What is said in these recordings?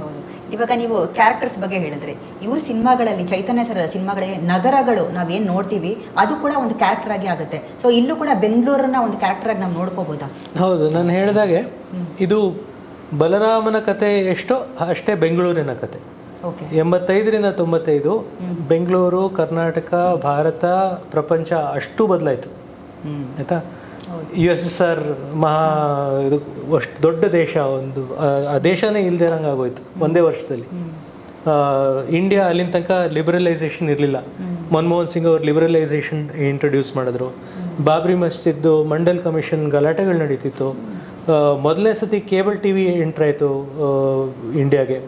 ಹೌದು. ಇವಾಗ ನೀವು ಕ್ಯಾರೆಕ್ಟರ್ಸ್ ಬಗ್ಗೆ ಹೇಳಿದ್ರಿ, ಇವ್ರ ಸಿನಿಮಾಗಳಲ್ಲಿ, ಚೈತನ್ಯ ಸರ್ ಸಿನಿಮಾಗಳಿಗೆ ನಗರಗಳು ನಾವೇನು ನೋಡ್ತೀವಿ ಅದು ಕೂಡ ಒಂದು ಕ್ಯಾರೆಕ್ಟರ್ ಆಗಿ ಆಗುತ್ತೆ. ಸೊ ಇಲ್ಲೂ ಕೂಡ ಬೆಂಗಳೂರನ್ನ ಒಂದು ಕ್ಯಾರೆಕ್ಟರ್ ಆಗಿ ನಾವು ನೋಡ್ಕೋಬೋದಾ? ಹೌದು, ನಾನು ಹೇಳಿದಾಗೆ ಇದು ಬಲರಾಮನ ಕತೆ ಎಷ್ಟೋ ಅಷ್ಟೇ ಬೆಂಗಳೂರಿನ ಕತೆ. 85ರಿಂದ 95 ಬೆಂಗಳೂರು, ಕರ್ನಾಟಕ, ಭಾರತ, ಪ್ರಪಂಚ ಅಷ್ಟು ಬದಲಾಯಿತು ಆಯ್ತಾ. USSR ಇದು ಅಷ್ಟು ದೊಡ್ಡ ದೇಶ, ಒಂದು ಆ ದೇಶನೇ ಇಲ್ದೇನಂಗೆ ಆಗೋಯ್ತು ಒಂದೇ ವರ್ಷದಲ್ಲಿ. ಇಂಡಿಯಾ ಅಲ್ಲಿನ ತನಕ ಲಿಬರಲೈಸೇಷನ್ ಇರಲಿಲ್ಲ. ಮನಮೋಹನ್ ಸಿಂಗ್ ಅವರು ಲಿಬರಲೈಸೇಷನ್ ಇಂಟ್ರೊಡ್ಯೂಸ್ ಮಾಡಿದ್ರು. ಬಾಬ್ರಿ ಮಸ್ಜಿದ್ದು ಮಂಡಲ್ ಕಮಿಷನ್ ಗಲಾಟೆಗಳು ನಡೀತಿತ್ತು. ಮೊದಲನೇ ಸತಿ ಕೇಬಲ್ TV ಎಂಟ್ರಾಯಿತು ಇಂಡಿಯಾಗೆ.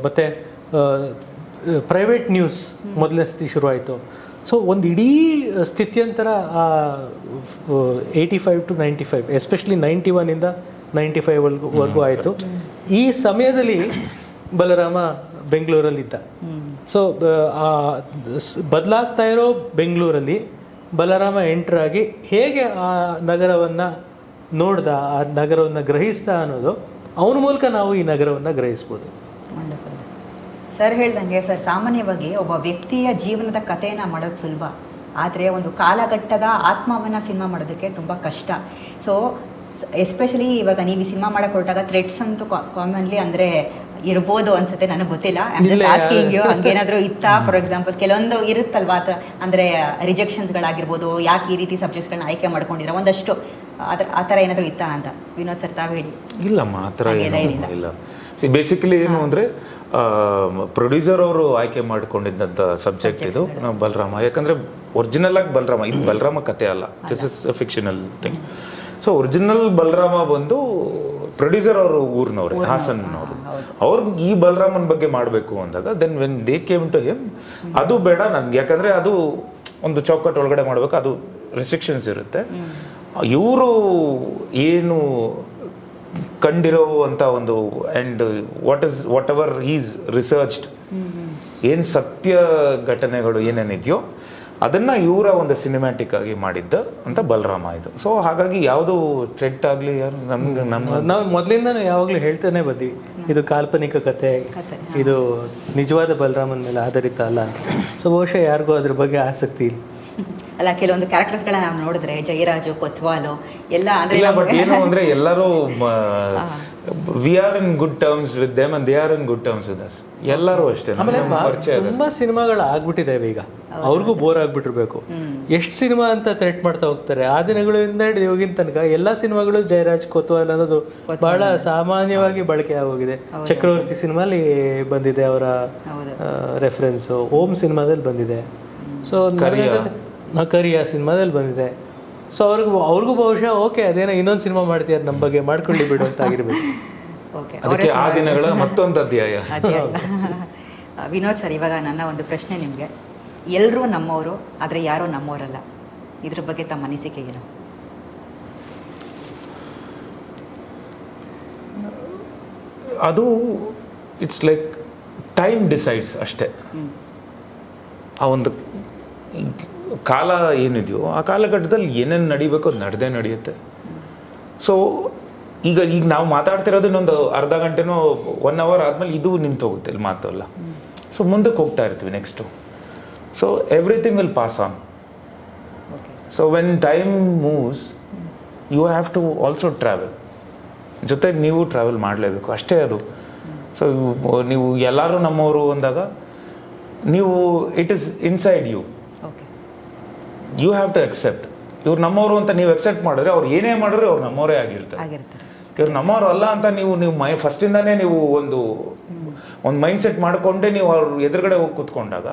ಮತ್ತು ಪ್ರೈವೇಟ್ ನ್ಯೂಸ್ ಮೊದಲನೇ ಸತಿ ಶುರುವಾಯಿತು. ಸೊ ಒಂದು ಇಡೀ ಸ್ಥಿತ್ಯಂತರ 85 to 95, ಎಸ್ಪೆಷಲಿ 91ಇಂದ 95ವರೆಗೂ ಆಯಿತು. ಈ ಸಮಯದಲ್ಲಿ ಬಲರಾಮ ಬೆಂಗಳೂರಲ್ಲಿದ್ದ. ಸೊ ಬದಲಾಗ್ತಾ ಇರೋ ಬೆಂಗಳೂರಲ್ಲಿ ಬಲರಾಮ ಎಂಟ್ರಾಗಿ ಹೇಗೆ ಆ ನಗರವನ್ನು ನೋಡ್ದ, ಆ ನಗರವನ್ನು ಗ್ರಹಿಸ್ದ ಅನ್ನೋದು ಅವನ ಮೂಲಕ ನಾವು ಈ ನಗರವನ್ನು ಗ್ರಹಿಸ್ಬೋದು. ಸರ್ ಹೇಳ್ದಂಗೆ, ಸರ್ ಸಾಮಾನ್ಯವಾಗಿ ಒಬ್ಬ ವ್ಯಕ್ತಿಯ ಜೀವನದ ಕಥೆಯನ್ನು ಮಾಡೋದು ಸುಲಭ, ಆದರೆ ಒಂದು ಕಾಲಘಟ್ಟದ ಆತ್ಮವನ್ನು ಸಿನಿಮಾ ಮಾಡೋದಕ್ಕೆ ತುಂಬ ಕಷ್ಟ. ಸೊ ಎಸ್ಪೆಷಲಿ ಇವಾಗ ನೀವು ಈ ಸಿನಿಮಾ ಮಾಡಕ್ಕೆ ಹೊರಟಾಗ ಥ್ರೆಟ್ಸ್ ಅಂತೂ ಕಾಮನ್ಲಿ ಅಂದರೆ ಇರ್ಬೋದು ಅನ್ಸುತ್ತೆ, ನನಗೆ ಗೊತ್ತಿಲ್ಲ. ಹಂಗೇನಾದರೂ ಇತ್ತಾ? ಫಾರ್ ಎಕ್ಸಾಂಪಲ್ ಕೆಲವೊಂದು ಇರುತ್ತಲ್ವಾ ಆ ಥರ, ಅಂದರೆ ರಿಜೆಕ್ಷನ್ಸ್ಗಳಾಗಿರ್ಬೋದು, ಯಾಕೆ ಈ ರೀತಿ ಸಬ್ಜೆಕ್ಟ್ಸ್ಗಳನ್ನ ಆಯ್ಕೆ ಮಾಡ್ಕೊಂಡಿರೋ ಒಂದಷ್ಟು ಆ ಥರ ಏನಾದರೂ ಇತ್ತಾ ಅಂತ ವಿನೋದ್ ಸರ್ ತಾವು ಹೇಳಿ. ಇಲ್ಲಮ್ಮ, ಆ ಥರ ಇಲ್ಲ. ಬೇಸಿಕಲಿ ಏನು ಅಂದರೆ ಪ್ರೊಡ್ಯೂಸರ್ ಅವರು ಆಯ್ಕೆ ಮಾಡ್ಕೊಂಡಿದ್ದಂಥ ಸಬ್ಜೆಕ್ಟ್ ಇದು ಬಲರಾಮ. ಯಾಕಂದರೆ ಒರಿಜಿನಲ್ ಆಗಿ ಬಲರಾಮ, ಇದು ಬಲರಾಮ ಕತೆ ಅಲ್ಲ, this is fictional thing. So original Balarama ಬಂದು ಪ್ರೊಡ್ಯೂಸರ್ ಅವರು ಊರಿನವ್ರೆ, ಹಾಸನ್ನವರು. ಅವ್ರಿಗೆ ಈ ಬಲರಾಮನ ಬಗ್ಗೆ ಮಾಡಬೇಕು ಅಂದಾಗ then when they came to him, ಅದು ಬೇಡ ನನಗೆ, ಯಾಕಂದರೆ ಅದು ಒಂದು ಚೌಕಟ್ಟು ಒಳಗಡೆ ಮಾಡಬೇಕು, ಅದು ರೆಸ್ಟ್ರಿಕ್ಷನ್ಸ್ ಇರುತ್ತೆ. ಇವರು ಏನು ಕಂಡಿರೋ ಅಂತ ಒಂದು and what ever is researched, ಏನು ಸತ್ಯ ಘಟನೆಗಳು ಏನೇನಿದೆಯೋ ಅದನ್ನು ಇವರ ಒಂದು ಸಿನಿಮ್ಯಾಟಿಕ್ ಆಗಿ ಮಾಡಿದ್ದ ಅಂತ ಬಲರಾಮ ಇದು. ಸೊ ಹಾಗಾಗಿ ಯಾವುದು ಥ್ರೆಟ್ ಆಗಲಿ ಯಾರು ನಮ್ಗೆ ನಾವು ಮೊದಲಿಂದ ಯಾವಾಗಲೂ ಹೇಳ್ತಾನೆ ಬಂದ್ವಿ, ಇದು ಕಾಲ್ಪನಿಕ ಕತೆ, ಇದು ನಿಜವಾದ ಬಲರಾಮನ ಮೇಲೆ ಆಧಾರಿತ ಅಲ್ಲ. ಸೊ ಬಹುಶಃ ಯಾರಿಗೂ ಅದ್ರ ಬಗ್ಗೆ ಆಸಕ್ತಿ ಇಲ್ಲ. ಅಲ್ಲ, ಕೆಲವೊಂದು ಕ್ಯಾರೆಕ್ಟರ್ಸ್ಗಳನ್ನ ನಾವು ನೋಡಿದ್ರೆ ಜಯರಾಜು, ಕೊತ್ವಾಲು ಎಲ್ಲ ಬಟ್ ಏನು ಅಂದರೆ ಎಲ್ಲರೂ we are in good terms with them and they are in good terms with us. ಎಲ್ಲರೂ ಅಷ್ಟೇ. ತುಂಬಾ ಸಿನಿಮಾಗಳು ಆಗ್ಬಿಟ್ಟಿದ್ದಾವೆ ಈಗ, ಅವ್ರಿಗೂ ಬೋರ್ ಆಗ್ಬಿಟ್ಟಿರ್ಬೇಕು. ಎಷ್ಟು ಸಿನಿಮಾ ಅಂತ ಥ್ರೆಟ್ ಮಾಡ್ತಾ ಹೋಗ್ತಾರೆ. ಆ ದಿನಗಳಿಂದ ಇವಾಗಿನ ತನಕ ಎಲ್ಲ ಸಿನಿಮಾಗಳು ಜಯರಾಜ್, ಕೊತ್ವಾಲ್ ಅನ್ನೋದು ಬಹಳ ಸಾಮಾನ್ಯವಾಗಿ ಬಳಕೆ ಆಗೋಗಿದೆ. ಚಕ್ರವರ್ತಿ ಸಿನಿಮಾಲಿ ಬಂದಿದೆ ಅವರ ರೆಫರೆನ್ಸು, ಓಂ ಸಿನಿಮಾದಲ್ಲಿ ಬಂದಿದೆ, ಸೊ ಕರಿಯಾ ಸಿನಿಮಾದಲ್ಲಿ ಬಂದಿದೆ. ಸೊ ಅವ್ರಿಗೂ ಬಹುಶಃ ಓಕೆ ಅದೇನೋ ಇನ್ನೊಂದು ಸಿನಿಮಾ ಮಾಡ್ತೀಯ ಅದು ನಮ್ಮ ಬಗ್ಗೆ ಮಾಡ್ಕೊಳ್ಳಿ ಬಿಡು ಅಂತ ಆಗಿರ್ಬೇಕು. ಅದಕ್ಕೆ ಆ ದಿನಗಳ ಮತ್ತೊಂದು ಅಧ್ಯಾಯ. ವಿನೋದ್ ಸರ್, ಇವಾಗ ನನ್ನ ಒಂದು ಪ್ರಶ್ನೆ ನಿಮಗೆ, ಎಲ್ಲರೂ ನಮ್ಮವರು ಆದರೆ ಯಾರೋ ನಮ್ಮವರಲ್ಲ, ಇದ್ರ ಬಗ್ಗೆ ತಮ್ಮ ಅನಿಸಿಕೆ ಏನು? ಅದು ಇಟ್ಸ್ ಲೈಕ್ ಟೈಮ್ ಡಿಸೈಡ್ಸ್ ಅಷ್ಟೇ. ಆ ಒಂದು ಕಾಲ ಏನಿದೆಯೋ ಆ ಕಾಲಘಟ್ಟದಲ್ಲಿ ಏನೇನು ನಡಿಬೇಕೋ ಅದು ನಡೆಯುತ್ತೆ. ಸೊ ಈಗ ನಾವು ಮಾತಾಡ್ತಿರೋದು ಇನ್ನೊಂದು ಅರ್ಧ ಗಂಟೆನೋ 1 hour ಆದಮೇಲೆ ಇದು ನಿಂತು ಹೋಗುತ್ತೆ, ಇಲ್ಲಿ ಮಾತಲ್ಲ. ಸೊ ಮುಂದಕ್ಕೆ ಹೋಗ್ತಾ ಇರ್ತೀವಿ next. So everything will pass on. So when time moves you have to also travel, ಜೊತೆಗೆ ನೀವು ಟ್ರಾವೆಲ್ ಮಾಡಲೇಬೇಕು ಅಷ್ಟೇ ಅದು. ಸೊ ನೀವು ಎಲ್ಲರೂ ನಮ್ಮವರು ಅಂದಾಗ ನೀವು it is inside you, you have to accept. ಇವ್ರು ನಮ್ಮವರು ಅಂತ ನೀವು ಅಕ್ಸೆಪ್ಟ್ ಮಾಡಿದ್ರೆ ಅವ್ರು ಏನೇ ಮಾಡಿದ್ರೆ ಅವ್ರು ನಮ್ಮವರೇ ಆಗಿರ್ತಾರೆ. ಇವ್ರು ನಮ್ಮವರು ಅಲ್ಲ ಅಂತ ನೀವು ಫಸ್ಟಿಂದಾನೇ ನೀವು ಒಂದು ಮೈಂಡ್ ಸೆಟ್ ಮಾಡಿಕೊಂಡೇ ನೀವು ಅವ್ರ ಎದುರುಗಡೆ ಹೋಗಿ ಕೂತ್ಕೊಂಡಾಗ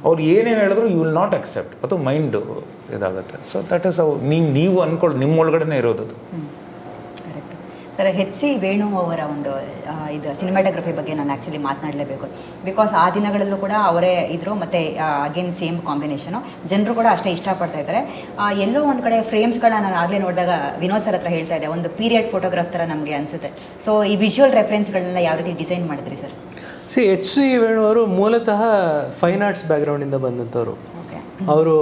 ಅವ್ರು ಏನೇ ಹೇಳಿದ್ರು ಯು ವಿಲ್ ನಾಟ್ ಅಕ್ಸೆಪ್ಟ್. ಅದು ಮೈಂಡ್ ಇದಾಗುತ್ತೆ. ಸೊ ದಟ್ ಇಸ್ ನೀವು ಅನ್ಕೊಳ್ಳಿ ನಿಮ್ಮೊಳಗಡೆ ಇರೋದು. ಸರ್, HC ವೇಣು ಅವರ ಒಂದು ಇದು ಸಿನಿಮಾಟೋಗ್ರಫಿ ಬಗ್ಗೆ ನಾನು ಆ್ಯಕ್ಚುಲಿ ಮಾತನಾಡಲೇಬೇಕು. ಬಿಕಾಸ್ ಆ ದಿನಗಳಲ್ಲೂ ಕೂಡ ಅವರೇ ಇದ್ದರು, ಮತ್ತು ಅಗೇನ್ ಸೇಮ್ ಕಾಂಬಿನೇಷನು. ಜನರು ಕೂಡ ಅಷ್ಟೇ ಇಷ್ಟಪಡ್ತಾ ಇದ್ದಾರೆ. ಎಲ್ಲೋ ಒಂದು ಕಡೆ ಫ್ರೇಮ್ಸ್ಗಳನ್ನ ನಾನು ಆಗಲೇ ನೋಡಿದಾಗ ವಿನೋದ್ ಸರ್ ಹತ್ರ ಹೇಳ್ತಾ ಇದ್ದೆ, ಒಂದು ಪೀರಿಯಡ್ ಫೋಟೋಗ್ರಾಫ್ ಥರ ನಮಗೆ ಅನಿಸುತ್ತೆ. ಸೊ ಈ ವಿಜುವಲ್ ರೆಫರೆನ್ಸ್ಗಳನ್ನೆಲ್ಲ ಯಾವ ರೀತಿ ಡಿಸೈನ್ ಮಾಡಿದ್ರಿ ಸರ್? HC ವೇಣು ಅವರು ಮೂಲತಃ ಫೈನ್ ಆರ್ಟ್ಸ್ ಬ್ಯಾಕ್ಗ್ರೌಂಡಿಂದ ಬಂದಂಥವ್ರು. ಅವರು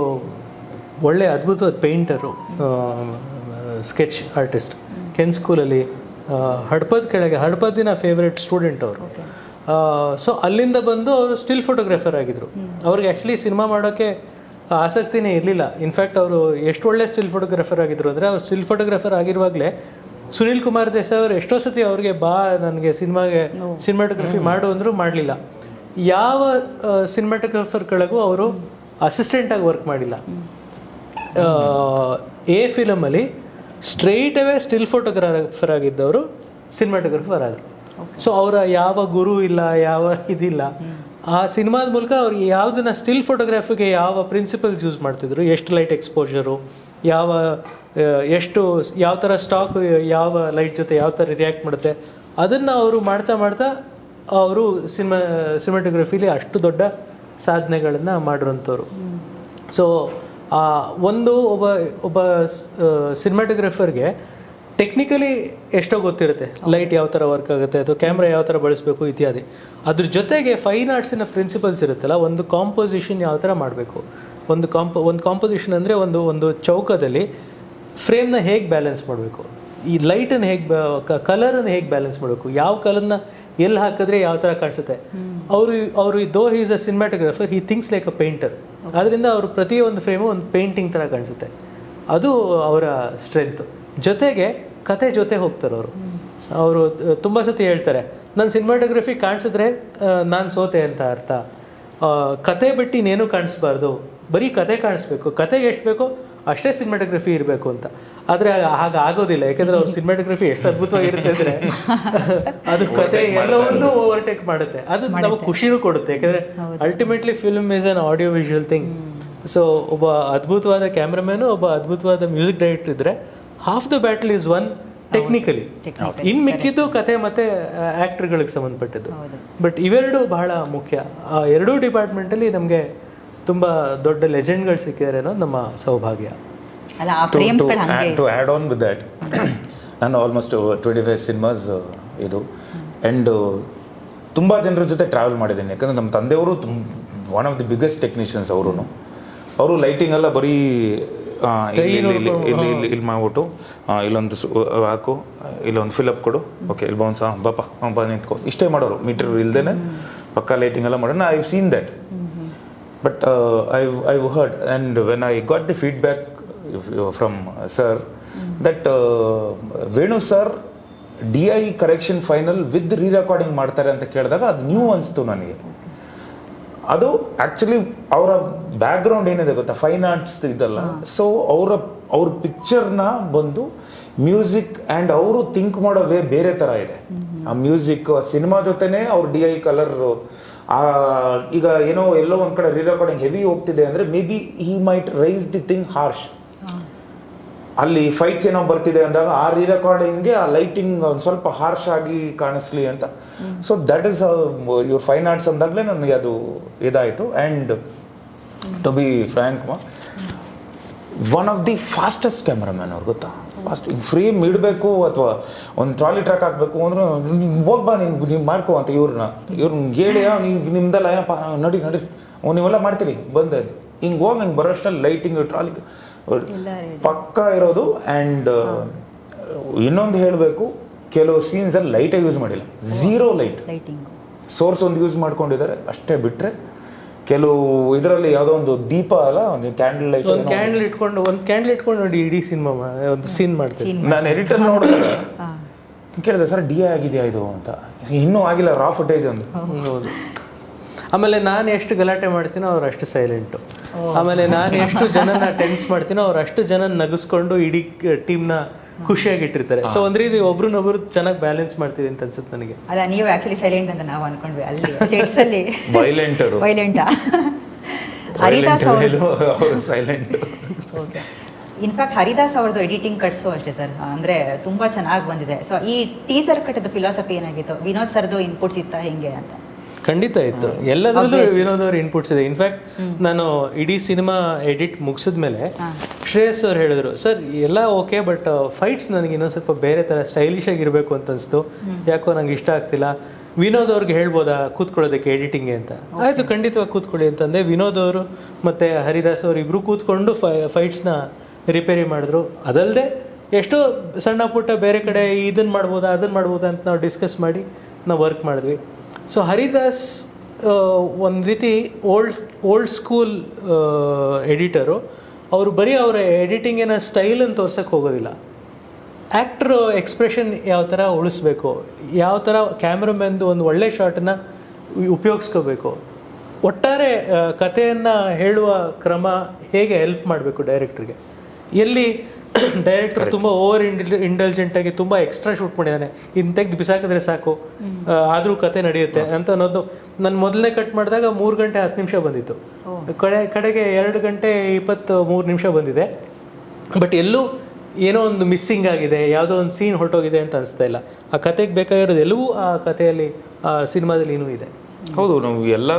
ಒಳ್ಳೆ ಅದ್ಭುತವಾದ ಪೇಂಟರು, ಸ್ಕೆಚ್ ಆರ್ಟಿಸ್ಟ್. ಕೆನ್ ಸ್ಕೂಲಲ್ಲಿ ಹಡ್ಪದ ಕೆಳಗೆ, ಹಡ್ಪದಿನ ಫೇವ್ರೆಟ್ ಸ್ಟೂಡೆಂಟ್ ಅವರು. ಸೊ ಅಲ್ಲಿಂದ ಬಂದು ಅವರು ಸ್ಟಿಲ್ ಫೋಟೋಗ್ರಾಫರ್ ಆಗಿದ್ರು. ಅವ್ರಿಗೆ ಆ್ಯಕ್ಚುಲಿ ಸಿನಿಮಾ ಮಾಡೋಕ್ಕೆ ಆಸಕ್ತಿನೇ ಇರಲಿಲ್ಲ. ಇನ್ಫ್ಯಾಕ್ಟ್ ಅವರು ಎಷ್ಟು ಒಳ್ಳೆ ಸ್ಟಿಲ್ ಫೋಟೋಗ್ರಾಫರ್ ಆಗಿದ್ರು ಅಂದರೆ, ಅವ್ರು ಸ್ಟಿಲ್ ಫೋಟೋಗ್ರಾಫರ್ ಆಗಿರುವಾಗಲೇ ಸುನಿಲ್ ಕುಮಾರ್ ದೇಸಾಯಿ ಅವರು ಎಷ್ಟೋ ಸತಿ ಅವ್ರಿಗೆ ನನಗೆ ಸಿನಿಮಾಟೋಗ್ರಫಿ ಮಾಡು ಅಂದರೂ ಮಾಡಲಿಲ್ಲ. ಯಾವ ಸಿನಿಮಾಟೋಗ್ರಾಫರ್ ಕೆಳಗೂ ಅವರು ಅಸಿಸ್ಟೆಂಟಾಗಿ ವರ್ಕ್ ಮಾಡಿಲ್ಲ. ಎ ಫಿಲಮಲ್ಲಿ ಸ್ಟ್ರೈಟ್ ಅವೇ ಸ್ಟಿಲ್ ಫೋಟೋಗ್ರಾಫರ್ ಆಗಿದ್ದವರು ಸಿನಿಮಾಟೋಗ್ರಫರ್ ಆದರು. ಸೊ ಅವರ ಯಾವ ಗುರು ಇಲ್ಲ, ಯಾವ ಇದಿಲ್ಲ. ಆ ಸಿನಿಮಾದ ಮೂಲಕ ಅವ್ರಿಗೆ ಯಾವುದನ್ನ ಸ್ಟಿಲ್ ಫೋಟೋಗ್ರಾಫಿಗೆ ಯಾವ ಪ್ರಿನ್ಸಿಪಲ್ಸ್ ಯೂಸ್ ಮಾಡ್ತಿದ್ರು, ಎಷ್ಟು ಲೈಟ್ ಎಕ್ಸ್ಪೋಜರು, ಯಾವ ಥರ ಸ್ಟಾಕ್ ಯಾವ ಲೈಟ್ ಜೊತೆ ಯಾವ ಥರ ರಿಯಾಕ್ಟ್ ಮಾಡುತ್ತೆ, ಅದನ್ನು ಅವರು ಮಾಡ್ತಾ ಮಾಡ್ತಾ ಅವರು ಸಿನಿಮಾಟೋಗ್ರಫಿಲಿ ಅಷ್ಟು ದೊಡ್ಡ ಸಾಧನೆಗಳನ್ನು ಮಾಡಿರೋಂಥವ್ರು. ಸೊ ಒಬ್ಬ ಸಿನಿಮಾಟೋಗ್ರಫರ್ಗೆ ಟೆಕ್ನಿಕಲಿ ಎಷ್ಟೋ ಗೊತ್ತಿರುತ್ತೆ, ಲೈಟ್ ಯಾವ ಥರ ವರ್ಕ್ ಆಗುತ್ತೆ ಅಥವಾ ಕ್ಯಾಮ್ರಾ ಯಾವ ಥರ ಬಳಸಬೇಕು ಇತ್ಯಾದಿ. ಅದ್ರ ಜೊತೆಗೆ ಫೈನ್ ಆರ್ಟ್ಸಿನ ಪ್ರಿನ್ಸಿಪಲ್ಸ್ ಇರುತ್ತಲ್ಲ, ಒಂದು ಕಾಂಪೋಸಿಷನ್ ಯಾವ ಥರ ಮಾಡಬೇಕು, ಒಂದು ಕಾಂಪೋಸಿಷನ್ ಅಂದರೆ ಒಂದು ಚೌಕದಲ್ಲಿ ಫ್ರೇಮ್ನ ಹೇಗೆ ಬ್ಯಾಲೆನ್ಸ್ ಮಾಡಬೇಕು, ಈ ಲೈಟನ್ನು ಕಲರನ್ನು ಹೇಗೆ ಬ್ಯಾಲೆನ್ಸ್ ಮಾಡಬೇಕು, ಯಾವ ಕಲರ್ನ ಎಲ್ಲಿ ಹಾಕಿದ್ರೆ ಯಾವ ಥರ ಕಾಣಿಸುತ್ತೆ. ಅವರು ದೋ is a cinematographer, he thinks like a painter. ಆದ್ದರಿಂದ ಅವರು ಪ್ರತಿಯೊಂದು ಫ್ರೇಮು ಒಂದು ಪೇಂಟಿಂಗ್ ಥರ ಕಾಣಿಸುತ್ತೆ. ಅದು ಅವರ ಸ್ಟ್ರೆಂತು. ಜೊತೆಗೆ ಕತೆ ಜೊತೆ ಹೋಗ್ತಾರೆ ಅವರು ತುಂಬ ಸತಿ ಹೇಳ್ತಾರೆ, ನನ್ನ ಸಿನಿಮಾಟೋಗ್ರಫಿ ಕಾಣಿಸಿದ್ರೆ ನಾನು ಸೋತೆ ಅಂತ ಅರ್ಥ. ಕತೆ ಬಿಟ್ಟು ಇನ್ನೇನು ಕಾಣಿಸ್ಬಾರ್ದು, ಬರೀ ಕತೆ ಕಾಣಿಸ್ಬೇಕು, ಕತೆಗೆ ಎಷ್ಟು ಬೇಕೋ ಅಷ್ಟೇ ಸಿನಿಮಾಟೋಗ್ರಫಿ ಇರಬೇಕು ಅಂತ. ಆದರೆ ಆಗೋದಿಲ್ಲ, ಯಾಕೆಂದರೆ ಅವ್ರ ಸಿನಿಮಾಟೋಗ್ರಫಿ ಎಷ್ಟು ಅದ್ಭುತವಾಗಿರುತ್ತೆ ಅಂದರೆ ಅದು ಕತೆ ಎಲ್ಲವನ್ನೂ ಓವರ್ಟೇಕ್ ಮಾಡುತ್ತೆ. ಅದು ನಮಗೆ ಖುಷಿನೂ ಕೊಡುತ್ತೆ, ಯಾಕೆಂದರೆ ultimately film is an audio visual thing. So ಒಬ್ಬ ಅದ್ಭುತವಾದ ಕ್ಯಾಮ್ರಾಮ್ಯಾನು, ಒಬ್ಬ ಅದ್ಭುತವಾದ ಮ್ಯೂಸಿಕ್ ಡೈರೆಕ್ಟರ್ ಇದ್ದರೆ half the battle is one technically. ಇನ್ನು ಮಿಕ್ಕಿದ್ದು ಕತೆ ಮತ್ತು ಆ್ಯಕ್ಟರ್ಗಳಿಗೆ ಸಂಬಂಧಪಟ್ಟಿದ್ದು. ಬಟ್ ಇವೆರಡು ಬಹಳ ಮುಖ್ಯ. ಆ ಎರಡೂ ಡಿಪಾರ್ಟ್ಮೆಂಟಲ್ಲಿ ನಮಗೆ ತುಂಬ ದೊಡ್ಡ ಲೆಜೆಂಡ್ಗಳು ಸಿಕ್ಕಿದ್ದಾರೆ ಅನ್ನೋದು ನಮ್ಮ ಸೌಭಾಗ್ಯ. To add on with that, ನಾನು ಆಲ್ಮೋಸ್ಟ್ 25 ಸಿನಿಮಾಸ್ ಇದು ಆ್ಯಂಡ್ ತುಂಬ ಜನರ ಜೊತೆ ಟ್ರಾವೆಲ್ ಮಾಡಿದ್ದೀನಿ. ಯಾಕಂದರೆ ನಮ್ಮ ತಂದೆಯವರು one of the biggest technicians. ಅವರು ಲೈಟಿಂಗ್ ಎಲ್ಲ ಬರೀ ಇಲ್ಲಿ ಮಾಡ್ಬಿಟ್ಟು ಇಲ್ಲೊಂದು ಹಾಕು, ಇಲ್ಲೊಂದು ಫಿಲಪ್ ಕೊಡು, ಓಕೆ ಇಲ್ಲಿ ಬೌನ್ಸ್, ಬಾಪ ನಿಂತ್ಕೊ, ಇಷ್ಟೇ ಮಾಡೋರು. ಮೀಟರ್ ಇಲ್ದೇನೆ ಪಕ್ಕಾ ಲೈಟಿಂಗ್ ಎಲ್ಲ ಮಾಡೋಣ. I have seen that. But I've heard, and when I got the feedback from sir that Venu sir DI correction final with re-recording ಮಾಡ್ತಾರೆ ಅಂತ ಕೇಳಿದಾಗ ಅದು ನ್ಯೂ ಅನಿಸ್ತು ನನಗೆ. ಅದು ಆ್ಯಕ್ಚುಲಿ ಅವರ ಬ್ಯಾಕ್ಗ್ರೌಂಡ್ ಏನಿದೆ ಗೊತ್ತಾ, ಫೈನ್ ಆರ್ಟ್ಸ್ ಇದಲ್ಲ. ಸೊ ಅವ್ರ ಪಿಕ್ಚರ್ನ ಬಂದು ಮ್ಯೂಸಿಕ್ ಆ್ಯಂಡ್ ಅವರು ಥಿಂಕ್ ಮಾಡೋ ವೇ ಬೇರೆ ಥರ ಇದೆ. ಆ ಮ್ಯೂಸಿಕ್ ಸಿನಿಮಾ ಜೊತೆನೇ ಅವ್ರ DI ಕಲರ್. ಈಗ ಎಲ್ಲೋ ಒಂದು ಕಡೆ ರೀರೆಕಾರ್ಡಿಂಗ್ ಹೆವಿ ಹೋಗ್ತಿದೆ ಅಂದರೆ maybe he might raise the thing harsh. ಅಲ್ಲಿ ಫೈಟ್ಸ್ ಏನೋ ಬರ್ತಿದೆ ಅಂದಾಗ ಆ ರೀರೆಕಾರ್ಡಿಂಗ್ಗೆ ಆ ಲೈಟಿಂಗ್ ಒಂದು ಸ್ವಲ್ಪ ಹಾರ್ಶ್ ಆಗಿ ಕಾಣಿಸ್ಲಿ ಅಂತ. ಸೊ ದಟ್ ಈಸ್ ಇವ್ರ ಫೈನ್ ಆರ್ಟ್ಸ್ ಅಂದಾಗಲೇ ನನಗೆ ಅದು ಇದಾಯಿತು. And to be frank, one of the fastest cameraman ಅವ್ರು, ಗೊತ್ತಾ? ಫಾಸ್ಟ್ ಫ್ರೇಮ್ ಇಡಬೇಕು ಅಥವಾ ಒಂದು ಟ್ರಾಲಿ ಟ್ರ್ಯಾಕ್ ಹಾಕಬೇಕು ಅಂದ್ರೆ ಹೋಗ್ಬಾ ನೀನು ಮಾಡ್ಕೋ ಅಂತ ಇವ್ರನ್ನ ಹೇಳಿ, ನಿಮ್ದೆಲ್ಲ ಏನಪ್ಪ ನಡಿ ನೀವೆಲ್ಲ ಮಾಡ್ತೀರಿ ಬಂದ ಹಿಂಗೆ ಹೋಗಿ ನಂಗೆ ಬರೋಷ್ಟಲ್ಲಿ ಲೈಟಿಂಗ್ ಟ್ರಾಲಿ ಪಕ್ಕ ಇರೋದು. ಆ್ಯಂಡ್ ಇನ್ನೊಂದು ಹೇಳಬೇಕು, ಕೆಲವು ಸೀನ್ಸಲ್ಲಿ ಲೈಟೇ ಯೂಸ್ ಮಾಡಿಲ್ಲ, ಝೀರೋ ಲೈಟ್, ಸೋರ್ಸ್ ಒಂದು ಯೂಸ್ ಮಾಡ್ಕೊಂಡಿದ್ದಾರೆ ಅಷ್ಟೇ. ಬಿಟ್ಟರೆ ಕೆಲವು ಇದರಲ್ಲಿ ಯಾವುದೋ ಒಂದು ದೀಪ ಅಲ್ಲ, ಒಂದು ಕ್ಯಾಂಡಲ್ ಲೈಟ್, ಒಂದು ಕ್ಯಾಂಡಲ್ ಇಟ್ಕೊಂಡು ನೋಡಿ ಇಡೀ ಸಿನಿಮಾ ಒಂದು ಸೀನ್ ಮಾಡ್ತೀನಿ. ನಾನು ಎಡಿಟರ್ ನೋಡಿದಾಗ ಕೇಳಿದೆ, ಸರ್ DI ಆಗಿದೆಯಾ ಇದು ಅಂತ. ಇನ್ನೂ ಆಗಿಲ್ಲ, ರಾ ಫುಟೇಜ್ ಒಂದು. ಹೌದು. ಆಮೇಲೆ ನಾನು ಎಷ್ಟು ಗಲಾಟೆ ಮಾಡ್ತೀನೋ ಅವ್ರು ಅಷ್ಟು ಸೈಲೆಂಟು. ಆಮೇಲೆ ನಾನು ಎಷ್ಟು ಜನನ ಟೆನ್ಸ್ ಮಾಡ್ತೀನೋ ಅವ್ರು ಅಷ್ಟು ಜನ ನಗಿಸ್ಕೊಂಡು ಇಡೀ ಟೀಮ್ನ ಖುಷಿಯಾಗಿಟ್ಟಿರ್ತಾರೆ. ಸೊ ಒಂದು ರೀತಿ ಒಬ್ರನ್ನೊಬ್ರು ಚೆನ್ನಾಗಿ ಬ್ಯಾಲೆನ್ಸ್ ಮಾಡ್ತೀವಿ ಅಂತ ಅನ್ಸುತ್ತೆ ನನಗೆ. ಅಲ್ಲ, ನೀವು ಆಕ್ಚುಲಿ ಸೈಲೆಂಟ್ ಅಂತ ನಾವು ಅನ್ಕೊಂಡ್ವಿ. ಅಲ್ಲಿ ಸೆಟ್ಸ್ ಅಲ್ಲಿ ವೈಲೆಂಟಾ ಹರಿದಾಸ್ ಅವರು ಸೈಲೆಂಟ್. ಇನ್ಫ್ಯಾಕ್ಟ್ ಹರಿದಾಸ್ ಅವ್ರದ್ದು ಎಡಿಟಿಂಗ್ ಕಟ್ಸು ಅಷ್ಟೇ ಸರ್, ಅಂದರೆ ತುಂಬ ಚೆನ್ನಾಗಿ ಬಂದಿದೆ. ಸೊ ಈ ಟೀಸರ್ ಕಟ್ಟದ ಫಿಲಾಸಫಿ ಏನಾಗಿತ್ತು? ವಿನೋದ್ ಸರ್ದು ಇನ್ಪುಟ್ಸ್ ಇತ್ತಾ ಹೆಂಗೆ ಅಂತ? ಖಂಡಿತ ಇತ್ತು, ಎಲ್ಲದರಲ್ಲೂ ವಿನೋದ್ ಅವ್ರ ಇನ್ಪುಟ್ಸ್ ಇದೆ. ಇನ್ಫ್ಯಾಕ್ಟ್ ನಾನು ಇಡೀ ಸಿನಿಮಾ ಎಡಿಟ್ ಮುಗಿಸಿದ್ಮೇಲೆ ಶ್ರೇಯಸ್ ಅವ್ರು ಹೇಳಿದ್ರು, ಸರ್ ಎಲ್ಲ ಓಕೆ, ಬಟ್ ಫೈಟ್ಸ್ ನನಗೆ ಇನ್ನೊಂದು ಸ್ವಲ್ಪ ಬೇರೆ ಥರ ಸ್ಟೈಲಿಶ್ ಆಗಿರಬೇಕು ಅಂತ ಅನಿಸ್ತು, ಯಾಕೋ ನಂಗೆ ಇಷ್ಟ ಆಗ್ತಿಲ್ಲ. ವಿನೋದ್ ಅವ್ರಿಗೆ ಹೇಳ್ಬೋದಾ ಕೂತ್ಕೊಳ್ಳೋದಕ್ಕೆ ಎಡಿಟಿಂಗ್ಗೆ ಅಂತ? ಆಯಿತು, ಖಂಡಿತವಾಗಿ ಕೂತ್ಕೊಳ್ಳಿ ಅಂತಂದೆ. ವಿನೋದ್ ಅವರು ಮತ್ತು ಹರಿದಾಸ್ ಅವರು ಇಬ್ಬರು ಕೂತ್ಕೊಂಡು ಫೈಟ್ಸ್ನ ರಿಪೇರಿ ಮಾಡಿದ್ರು. ಅದಲ್ಲದೆ ಎಷ್ಟೋ ಸಣ್ಣ ಪುಟ್ಟ ಬೇರೆ ಕಡೆ ಇದನ್ನು ಮಾಡ್ಬೋದಾ ಅದನ್ನು ಮಾಡ್ಬೋದಾ ಅಂತ ನಾವು ಡಿಸ್ಕಸ್ ಮಾಡಿ ನಾವು ವರ್ಕ್ ಮಾಡಿದ್ವಿ. ಸೊ ಹರಿದಾಸ್ ಒಂದು ರೀತಿ ಓಲ್ಡ್ ಸ್ಕೂಲ್ ಎಡಿಟರು. ಅವರು ಬರೀ ಅವರ ಎಡಿಟಿಂಗಿನ ಸ್ಟೈಲನ್ನು ತೋರ್ಸೋಕ್ಕೆ ಹೋಗೋದಿಲ್ಲ, ಆ್ಯಕ್ಟ್ರು ಎಕ್ಸ್ಪ್ರೆಷನ್ ಯಾವ ಥರ ಉಳಿಸ್ಬೇಕು, ಯಾವ ಥರ ಕ್ಯಾಮ್ರಾಮನ್ದು ಒಂದು ಒಳ್ಳೆ ಶಾಟನ್ನು ಉಪಯೋಗಿಸ್ಕೋಬೇಕು, ಒಟ್ಟಾರೆ ಕಥೆಯನ್ನು ಹೇಳುವ ಕ್ರಮ ಹೇಗೆ ಹೆಲ್ಪ್ ಮಾಡಬೇಕು ಡೈರೆಕ್ಟ್ರಿಗೆ. ಎಲ್ಲಿ ಡೈರೆಕ್ಟರ್ ತುಂಬ ಇಂಟೆಲಿಜೆಂಟಾಗಿ ತುಂಬ ಎಕ್ಸ್ಟ್ರಾ ಶೂಟ್ ಮಾಡಿದ್ದಾನೆ, ಇನ್ನು ತೆಗೆದು ಬಿಸಾಕಿದ್ರೆ ಸಾಕು ಆದರೂ ಕತೆ ನಡೆಯುತ್ತೆ ಅಂತ ಅನ್ನೋದು. ನಾನು ಮೊದಲನೇ ಕಟ್ ಮಾಡಿದಾಗ 3 ಗಂಟೆ 10 ನಿಮಿಷ ಬಂದಿತ್ತು, ಕಡೆಗೆ 2 ಗಂಟೆ 23 ನಿಮಿಷ ಬಂದಿದೆ. ಬಟ್ ಎಲ್ಲೂ ಏನೋ ಒಂದು ಮಿಸ್ಸಿಂಗ್ ಆಗಿದೆ, ಯಾವುದೋ ಒಂದು ಸೀನ್ ಹೊರಟೋಗಿದೆ ಅಂತ ಅನಿಸ್ತಾ ಇಲ್ಲ. ಆ ಕತೆಗೆ ಬೇಕಾಗಿರೋದು ಎಲ್ಲವೂ ಆ ಕಥೆಯಲ್ಲಿ, ಆ ಸಿನಿಮಾದಲ್ಲಿ ಇನ್ನೂ ಇದೆ. ಹೌದು, ನಾವು ಎಲ್ಲ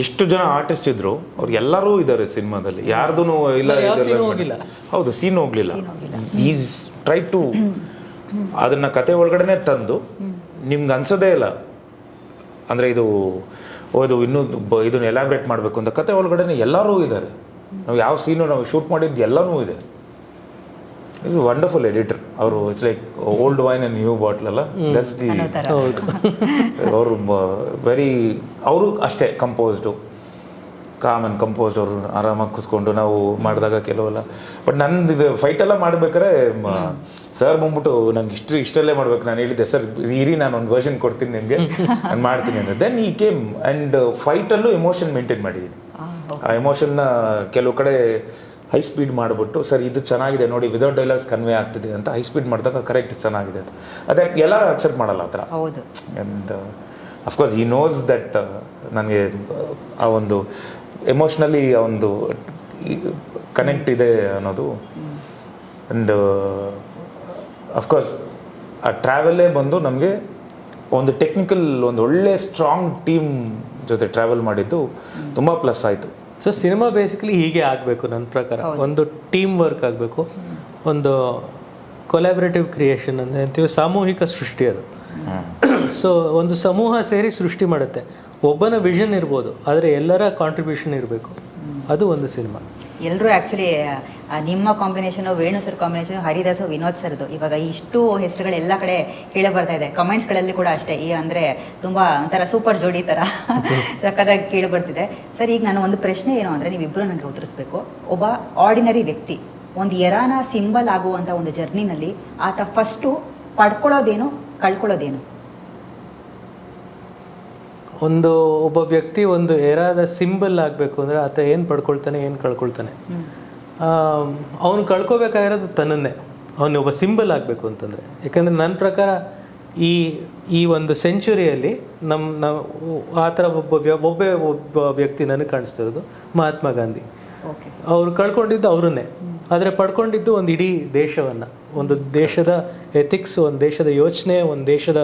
ಎಷ್ಟು ಜನ ಆರ್ಟಿಸ್ಟ್ ಇದ್ರು ಅವ್ರು ಎಲ್ಲರೂ ಇದ್ದಾರೆ ಸಿನಿಮಾದಲ್ಲಿ, ಯಾರ್ದು ಇಲ್ಲ. ಹೌದು, ಸೀನ್ ಹೋಗ್ಲಿಲ್ಲ. ಈಸ್ ಟ್ರೈ ಟು ಅದನ್ನ ಕತೆ ಒಳಗಡೆನೆ ತಂದು ನಿಮ್ಗೆ ಅನ್ಸೋದೇ ಇಲ್ಲ ಅಂದ್ರೆ ಇದು ಇನ್ನೂ ಇದನ್ನ ಎಲಾಬ್ರೇಟ್ ಮಾಡಬೇಕು ಅಂತ. ಕತೆ ಒಳಗಡೆನೆ ಎಲ್ಲರೂ ಇದ್ದಾರೆ. ನಾವು ಯಾವ ಸೀನು ನಾವು ಶೂಟ್ ಮಾಡಿದ್ದು ಎಲ್ಲನೂ ಇದೆ. ಇಸ್ ವಂಡರ್ಫುಲ್ ಎಡಿಟರ್ ಅವರು. It's like old wine and new bottle ಅಲ್ಲ, ದಟ್ಸ್ ದಿ. ಅವರು ವೆರಿ, ಅವರು ಅಷ್ಟೇ ಕಂಪೋಸ್ಡು, ಕಾಮ್ ಆ್ಯಂಡ್ ಕಂಪೋಸ್ಡ್. ಅವರು ಆರಾಮಾಗಿ ಕೂತ್ಕೊಂಡು ನಾವು ಮಾಡಿದಾಗ ಕೆಲವೆಲ್ಲ. ಬಟ್ ನಂದು ಫೈಟೆಲ್ಲ ಮಾಡ್ಬೇಕಾದ್ರೆ ಸರ್ ಬಂದ್ಬಿಟ್ಟು ನಂಗೆ ಇಷ್ಟಲ್ಲೇ ಮಾಡ್ಬೇಕು. ನಾನು ಹೇಳಿದ್ದೆ ಸರ್ ಇರಿ ನಾನು ಒಂದು ವರ್ಷನ್ ಕೊಡ್ತೀನಿ ನಿಮಗೆ, ನಾನು ಮಾಡ್ತೀನಿ ಅಂತ. ದೆನ್ ಈ ಕೇಮ್ ಆ್ಯಂಡ್ ಫೈಟಲ್ಲೂ ಎಮೋಷನ್ ಮೇಂಟೈನ್ ಮಾಡಿದ್ದೀನಿ. ಆ ಎಮೋಷನ್ನ ಕೆಲವು ಕಡೆ ಹೈ ಸ್ಪೀಡ್ ಮಾಡಿಬಿಟ್ಟು ಸರ್ ಇದು ಚೆನ್ನಾಗಿದೆ ನೋಡಿ, ವಿದೌಟ್ ಡೈಲಾಗ್ಸ್ ಕನ್ವೆ ಆಗ್ತಿದೆ ಅಂತ ಹೈ ಸ್ಪೀಡ್ ಮಾಡಿದಾಗ ಕರೆಕ್ಟ್ ಚೆನ್ನಾಗಿದೆ ಅಂತ. ಅದೇ ಎಲ್ಲರೂ ಅಕ್ಸೆಪ್ಟ್ ಮಾಡಲ್ಲ ಆ ಥರ. ಆ್ಯಂಡ್ ಅಫ್ಕೋರ್ಸ್ ಈ ನೋಸ್ ದಟ್ ನನಗೆ ಆ ಒಂದು ಎಮೋಷ್ನಲಿ ಆ ಒಂದು ಕನೆಕ್ಟ್ ಇದೆ ಅನ್ನೋದು. ಆ್ಯಂಡ್ ಅಫ್ಕೋರ್ಸ್ ಆ ಟ್ರಾವೆಲ್ಲೇ ಬಂದು ನಮಗೆ ಒಂದು ಟೆಕ್ನಿಕಲ್ ಒಂದು ಒಳ್ಳೆ ಸ್ಟ್ರಾಂಗ್ ಟೀಮ್ ಜೊತೆ ಟ್ರಾವೆಲ್ ಮಾಡಿದ್ದು ತುಂಬ ಪ್ಲಸ್ ಆಯಿತು. ಸೊ ಸಿನಿಮಾ ಬೇಸಿಕಲಿ ಹೀಗೆ ಆಗಬೇಕು ನನ್ನ ಪ್ರಕಾರ. ಒಂದು ಟೀಮ್ ವರ್ಕ್ ಆಗಬೇಕು, ಒಂದು ಕೊಲ್ಯಾಬ್ರೇಟಿವ್ ಕ್ರಿಯೇಷನ್ ಅಂತ ಅಂತೀವಿ, ಸಾಮೂಹಿಕ ಸೃಷ್ಟಿ ಅದು. ಸೊ ಒಂದು ಸಮೂಹ ಸೇರಿ ಸೃಷ್ಟಿ ಮಾಡುತ್ತೆ. ಒಬ್ಬನ ವಿಷನ್ ಇರ್ಬೋದು, ಆದರೆ ಎಲ್ಲರ ಕಾಂಟ್ರಿಬ್ಯೂಷನ್ ಇರಬೇಕು. ಅದು ಒಂದು ಸಿನಿಮಾ. ಎಲ್ಲರೂ ಆ್ಯಕ್ಚುಲಿ ನಿಮ್ಮ combination, Venu sir combination, Haridas Vinod ಸರ್ದು ಇವಾಗ ಇಷ್ಟು ಹೆಸರುಗಳು ಎಲ್ಲ ಕಡೆ ಕೇಳಿ ಬರ್ತಾ ಇದೆ. ಕಮೆಂಟ್ಸ್ಗಳಲ್ಲಿ ಕೂಡ ಅಷ್ಟೇ, ಈ ಅಂದರೆ ತುಂಬ ಒಂಥರ ಸೂಪರ್ ಜೋಡಿ ಥರ ಸಕ್ಕದಾಗಿ ಕೇಳಿ ಬರ್ತಿದೆ. ಸರ್, ಈಗ ನಾನು ಒಂದು ಪ್ರಶ್ನೆ ಏನು ಅಂದರೆ ನೀವಿಬ್ಬರು ನನಗೆ ಉತ್ತರಿಸ್ಬೇಕು. ಒಬ್ಬ ಆರ್ಡಿನರಿ ವ್ಯಕ್ತಿ ಒಂದು ಎರಾನ ಸಿಂಬಲ್ ಆಗುವಂಥ ಒಂದು ಜರ್ನಿನಲ್ಲಿ ಆತ ಫಸ್ಟು ಪಡ್ಕೊಳ್ಳೋದೇನು, ಕಳ್ಕೊಳ್ಳೋದೇನು? ಒಬ್ಬ ವ್ಯಕ್ತಿ ಒಂದು ಎರಾದ ಸಿಂಬಲ್ ಆಗಬೇಕು ಅಂದರೆ ಆತ ಏನು ಪಡ್ಕೊಳ್ತಾನೆ, ಏನು ಕಳ್ಕೊಳ್ತಾನೆ. ಅವನು ಕಳ್ಕೊಬೇಕಾಗಿರೋದು ತನ್ನನ್ನೇ. ಅವನು ಒಬ್ಬ ಸಿಂಬಲ್ ಆಗಬೇಕು ಅಂತಂದರೆ. ಯಾಕಂದರೆ ನನ್ನ ಪ್ರಕಾರ ಈ ಒಂದು ಸೆಂಚುರಿಯಲ್ಲಿ ಆ ಥರ ಒಬ್ಬ ವ್ಯಕ್ತಿ ನನಗೆ ಕಾಣಿಸ್ತಿರೋದು ಮಹಾತ್ಮ ಗಾಂಧಿ. ಅವ್ರು ಕಳ್ಕೊಂಡಿದ್ದು ಅವರನ್ನೇ, ಆದರೆ ಪಡ್ಕೊಂಡಿದ್ದು ಒಂದು ಇಡೀ ದೇಶವನ್ನು, ಒಂದು ದೇಶದ ಎಥಿಕ್ಸ್, ಒಂದು ದೇಶದ ಯೋಚನೆ, ಒಂದು ದೇಶದ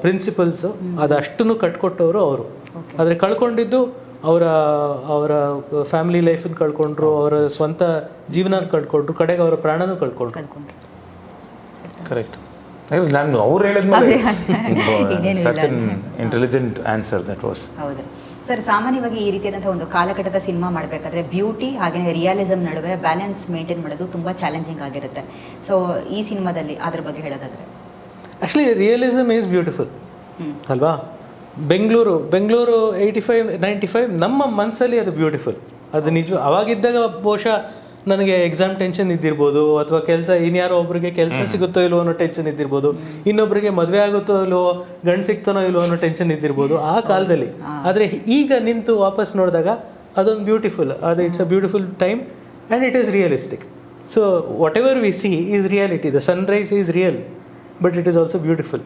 ಪ್ರಿನ್ಸಿಪಲ್ಸು, ಅದಷ್ಟನ್ನು ಕಟ್ಕೊಟ್ಟವರು ಅವರು. ಆದರೆ ಕಳ್ಕೊಂಡಿದ್ದು ಅವರ ಫ್ಯಾಮಿಲಿ ಲೈಫನ್ನು ಕಳ್ಕೊಂಡ್ರು, ಅವರ ಸ್ವಂತ ಜೀವನ ಕಳ್ಕೊಂಡ್ರು, ಕಡೆಗೆ ಅವರ ಪ್ರಾಣನೂ ಕಳ್ಕೊಂಡ್ರು. ಕರೆಕ್ಟ್. ನಾನು ಅವ್ರು ಹೇಳಿದ್ಮೇಲೆ such an intelligent answer that was. ಹೌದು ಸರ್. ಸಾಮಾನ್ಯವಾಗಿ ಈ ರೀತಿಯಾದಂಥ ಒಂದು ಕಾಲಘಟ್ಟದ ಸಿನಿಮಾ ಮಾಡಬೇಕಾದ್ರೆ ಬ್ಯೂಟಿ ಹಾಗೆಯೇ ರಿಯಾಲಿಸಮ್ ನಡುವೆ ಬ್ಯಾಲೆನ್ಸ್ ಮೇಂಟೈನ್ ಮಾಡೋದು ತುಂಬ ಚಾಲೆಂಜಿಂಗ್ ಆಗಿರುತ್ತೆ. ಸೊ ಈ ಸಿನಿಮಾದಲ್ಲಿ ಅದ್ರ ಬಗ್ಗೆ ಹೇಳೋದಾದ್ರೆ, ಆ್ಯಕ್ಚುಲಿ ರಿಯಲಿಸಮ್ ಈಸ್ ಬ್ಯೂಟಿಫುಲ್ ಅಲ್ವಾ? ಬೆಂಗಳೂರು 85-95 ನಮ್ಮ ಮನಸ್ಸಲ್ಲಿ ಅದು ಬ್ಯೂಟಿಫುಲ್. ಅದು ನಿಜ. ಅವಾಗಿದ್ದಾಗ ಬಹುಶಃ ನನಗೆ ಎಕ್ಸಾಮ್ ಟೆನ್ಷನ್ ಇದ್ದಿರ್ಬೋದು, ಅಥವಾ ಕೆಲಸ ಇನ್ಯಾರೋ ಒಬ್ರಿಗೆ ಕೆಲಸ ಸಿಗುತ್ತೋ ಇಲ್ವೋ ಅನ್ನೋ ಟೆನ್ಷನ್ ಇದ್ದಿರ್ಬೋದು, ಇನ್ನೊಬ್ರಿಗೆ ಮದುವೆ ಆಗುತ್ತೋ ಇಲ್ವೋ, ಗಂಡು ಸಿಗ್ತಾನೋ ಇಲ್ವೋ ಅನ್ನೋ ಟೆನ್ಷನ್ ಇದ್ದಿರ್ಬೋದು ಆ ಕಾಲದಲ್ಲಿ. ಆದರೆ ಈಗ ನಿಂತು ವಾಪಸ್ ನೋಡಿದಾಗ ಅದೊಂದು ಬ್ಯೂಟಿಫುಲ್, ಅದು it's a beautiful time and it is realistic. So whatever we see is reality. The sunrise is real but it is also beautiful.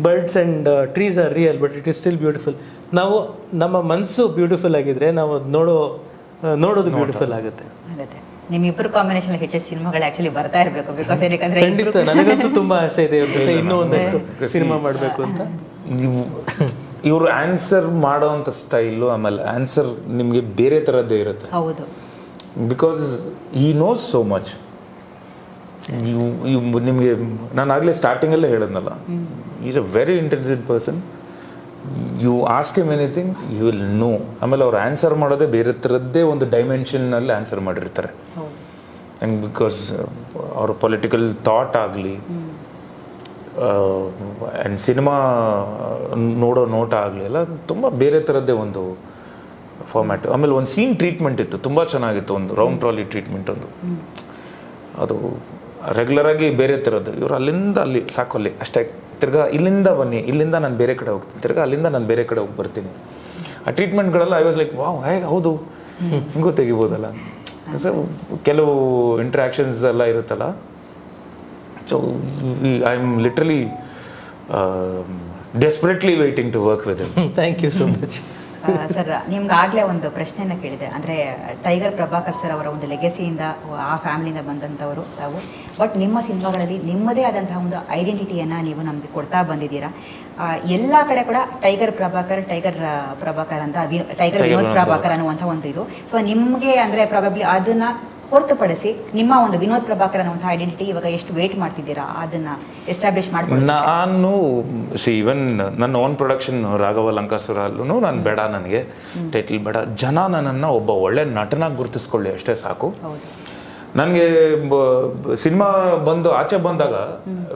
Birds and trees are real but it is still beautiful. ನಾವು ನಮ್ಮ ಮನಸ್ಸು beautiful ಆಗಿದ್ರೆ ನಾವು ನೋಡೋದು beautiful ಆಗುತ್ತೆ. ನಿಮ್ಮಿಬ್ಬರು combination ಹೆಚ್ಚು ಸಿನಿಮಾಗಳು actually ಬರ್ತಾ ಇರಬೇಕು. ಬಿಕಾಸ್ ಏನಕ್ಕೆ ಖಂಡಿತ ನನಗಂತೂ ತುಂಬಾ ಆಸೆ ಇದೆ ಇವ್ರ ಜೊತೆ ಇನ್ನೂ ಒಂದಷ್ಟು ಸಿನಿಮಾ ಮಾಡಬೇಕು ಅಂತ. ಇವರು ಆನ್ಸರ್ ಮಾಡೋವಂಥ ಸ್ಟೈಲು, ಆಮೇಲೆ ಆನ್ಸರ್ ನಿಮಗೆ ಬೇರೆ ಥರದ್ದೇ ಇರುತ್ತೆ. ಹೌದು, ಬಿಕಾಸ್ ಈ ನೋಸ್ ಸೋ ಮಚ್. ನಿಮಗೆ ನಾನು ಆಗಲೇ ಸ್ಟಾರ್ಟಿಂಗಲ್ಲೇ ಹೇಳಿದ್ನಲ್ಲ, is a very intelligent person. You ask him anything you will know. ಆಮೇಲೆ ಅವ್ರು ಆನ್ಸರ್ ಮಾಡೋದೇ ಬೇರೆ ಥರದ್ದೇ ಒಂದು ಡೈಮೆನ್ಷನ್ನಲ್ಲಿ ಆನ್ಸರ್ ಮಾಡಿರ್ತಾರೆ. ಆ್ಯಂಡ್ ಬಿಕಾಸ್ ಅವ್ರ ಪೊಲಿಟಿಕಲ್ ಥಾಟ್ ಆಗಲಿ ಆ್ಯಂಡ್ ಸಿನಿಮಾ ನೋಡೋ ನೋಟ ಆಗಲಿ ಎಲ್ಲ ತುಂಬ ಬೇರೆ ಥರದ್ದೇ ಒಂದು ಫಾರ್ಮ್ಯಾಟ್. ಆಮೇಲೆ ಒಂದು ಸೀನ್ ಟ್ರೀಟ್ಮೆಂಟ್ ಇತ್ತು, ತುಂಬ ಚೆನ್ನಾಗಿತ್ತು. ಒಂದು ರೌಂಡ್ ಟ್ರಾಲಿ ಟ್ರೀಟ್ಮೆಂಟ್ ಒಂದು, ಅದು ರೆಗ್ಯುಲರಾಗಿ ಬೇರೆ ಥರದ್ದು. ಇವರು ಅಲ್ಲಿಂದ ಅಲ್ಲಿ ಸಾಕು, ಅಲ್ಲಿ ಅಷ್ಟೇ. ತಿರ್ಗಾ ಇಲ್ಲಿಂದ ಬನ್ನಿ, ಇಲ್ಲಿಂದ ನಾನು ಬೇರೆ ಕಡೆ ಹೋಗ್ತೀನಿ, ತಿರ್ಗಾ ಅಲ್ಲಿಂದ ನಾನು ಬೇರೆ ಕಡೆ ಹೋಗಿ ಬರ್ತೀನಿ. ಆ ಟ್ರೀಟ್ಮೆಂಟ್ಗಳೆಲ್ಲ ಐ ವಾಸ್ ಲೈಕ್ ವಾವ್, ಹೇಗೆ ಹೌದು ಹಿಂಗೂ ತೆಗಿಬೋದಲ್ಲ. ಸೊ ಕೆಲವು ಇಂಟ್ರ್ಯಾಕ್ಷನ್ಸ್ ಎಲ್ಲ ಇರುತ್ತಲ್ಲ. So I am literally desperately waiting to work with him. Thank you so much. Sir, ನಿಮ್ಗೆ ಆಗಲೇ ಒಂದು ಪ್ರಶ್ನೆನ ಕೇಳಿದೆ. ಅಂದರೆ ಟೈಗರ್ ಪ್ರಭಾಕರ್ ಸರ್ ಅವರ ಒಂದು ಲೆಗೆಸಿಯಿಂದ, ಆ ಫ್ಯಾಮಿಲಿಯಿಂದ ಬಂದಂಥವರು ತಾವು. ಬಟ್ ನಿಮ್ಮ ಸಿನಿಮಾಗಳಲ್ಲಿ ನಿಮ್ಮದೇ ಆದಂತಹ ಒಂದು ಐಡೆಂಟಿಟಿಯನ್ನು ನೀವು ನಮಗೆ ಕೊಡ್ತಾ ಬಂದಿದ್ದೀರಾ. ಎಲ್ಲ ಕಡೆ ಕೂಡ ಟೈಗರ್ ಪ್ರಭಾಕರ್ ಅಂತ ಟೈಗರ್ ವಿನೋದ್ ಪ್ರಭಾಕರ್ ಅನ್ನುವಂಥ ಒಂದು ಇದು. ಸೊ ನಿಮಗೆ ಅಂದರೆ ಪ್ರಾಬಬ್ಲಿ ಅದನ್ನು ಹೊರತುಪಡಿಸಿ ನಿಮ್ಮ ಒಂದು ವಿನೋದ್ ಪ್ರಭಾಕರ್ ಅನ್ನುವಂಥ ಐಡೆಂಟಿಟಿ ಇವಾಗ ಎಷ್ಟು ವೇಟ್ ಮಾಡ್ತಿದ್ದೀರಾ ಅದನ್ನು ಎಸ್ಟಾಬ್ಲಿಷ್ ಮಾಡ್ಕೊಂಡು? ನಾನು ಈವನ್ ನನ್ನ ಓನ್ ಪ್ರೊಡಕ್ಷನ್ ರಾಘವ ಲಂಕಾಸುರ ಅಲ್ಲೂ ನಾನು ಬೇಡ, ನನಗೆ ಟೈಟಲ್ ಬೇಡ, ಜನ ನನ್ನನ್ನು ಒಬ್ಬ ಒಳ್ಳೆ ನಟನಾಗಿ ಗುರುತಿಸ್ಕೊಳ್ಳಿ ಅಷ್ಟೇ ಸಾಕು. ನನಗೆ ಸಿನಿಮಾ ಬಂದು ಆಚೆ ಬಂದಾಗ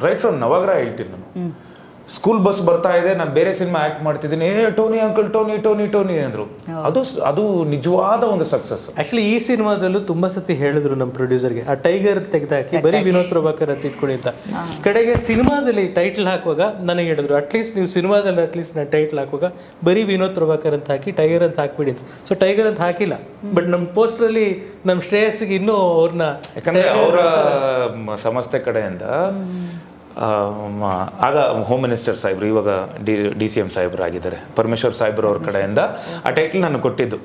ರೈಟ್ ಫ್ರಮ್ ನವಗ್ರಹ ಹೇಳ್ತೀನಿ ನಾನು. ಸ್ಕೂಲ್ ಬಸ್ ಬರ್ತಾ ಇದೆ, ನಾನು ಬೇರೆ ಸಿನಿಮಾ ಆಕ್ಟ್ ಮಾಡ್ತಿದ್ದೀನಿ, Tony uncle Tony Tony Tony ಅಂದ್ರು. ಅದು ನಿಜವಾದ ಒಂದು ಸಕ್ಸಸ್. ಆಕ್ಚುಲಿ ಈ ಸಿನಿಮಾದಲ್ಲೂ ತುಂಬಾ ಸತಿ ಹೇಳಿದ್ರು ನಮ್ಮ ಪ್ರೊಡ್ಯೂಸರ್ಗೆ, ಆ ಟೈಗರ್ ತೆಗೆದಾಕಿ ಬರೀ ವಿನೋದ್ ಪ್ರಭಾಕರ್ ಅಂತ ಇಟ್ಕೊಳ್ಳಿ ಅಂತ. ಕಡೆಗೆ ಸಿನಿಮಾದಲ್ಲಿ ಟೈಟಲ್ ಹಾಕುವಾಗ ನನಗೆ ಹೇಳಿದ್ರು, ಅಟ್ಲೀಸ್ಟ್ ನೀವು ಸಿನಿಮಾದಲ್ಲಿ ಅಟ್ಲೀಸ್ಟ್ ನಾನು ಟೈಟಲ್ ಹಾಕುವಾಗ ಬರೀ ವಿನೋದ್ ಪ್ರಭಾಕರ್ ಅಂತ ಹಾಕಿ ಟೈಗರ್ ಅಂತ ಹಾಕ್ಬಿಡಿ ಅಂತ. ಸೊ ಟೈಗರ್ ಅಂತ ಹಾಕಿಲ್ಲ, ಬಟ್ ನಮ್ಮ ಪೋಸ್ಟರಲ್ಲಿ ನಮ್ಮ ಶ್ರೇಯಸ್ಗೆ ಇನ್ನೂ ಅವ್ರನ್ನ, ಯಾಕಂದ್ರೆ ಅವರ ಸಂಸ್ಥೆ ಕಡೆಯಿಂದ ಆಗ ಹೋಮ್ ಮಿನಿಸ್ಟರ್ ಸಾಹೇಬ್ರು, ಇವಾಗ DCM ಸಾಹೇಬ್ರು ಆಗಿದ್ದಾರೆ, ಪರಮೇಶ್ವರ್ ಸಾಹೇಬ್ರು ಅವ್ರ ಕಡೆಯಿಂದ ಆ ಟೈಟಲ್ ನಾನು ಕೊಟ್ಟಿದ್ದು.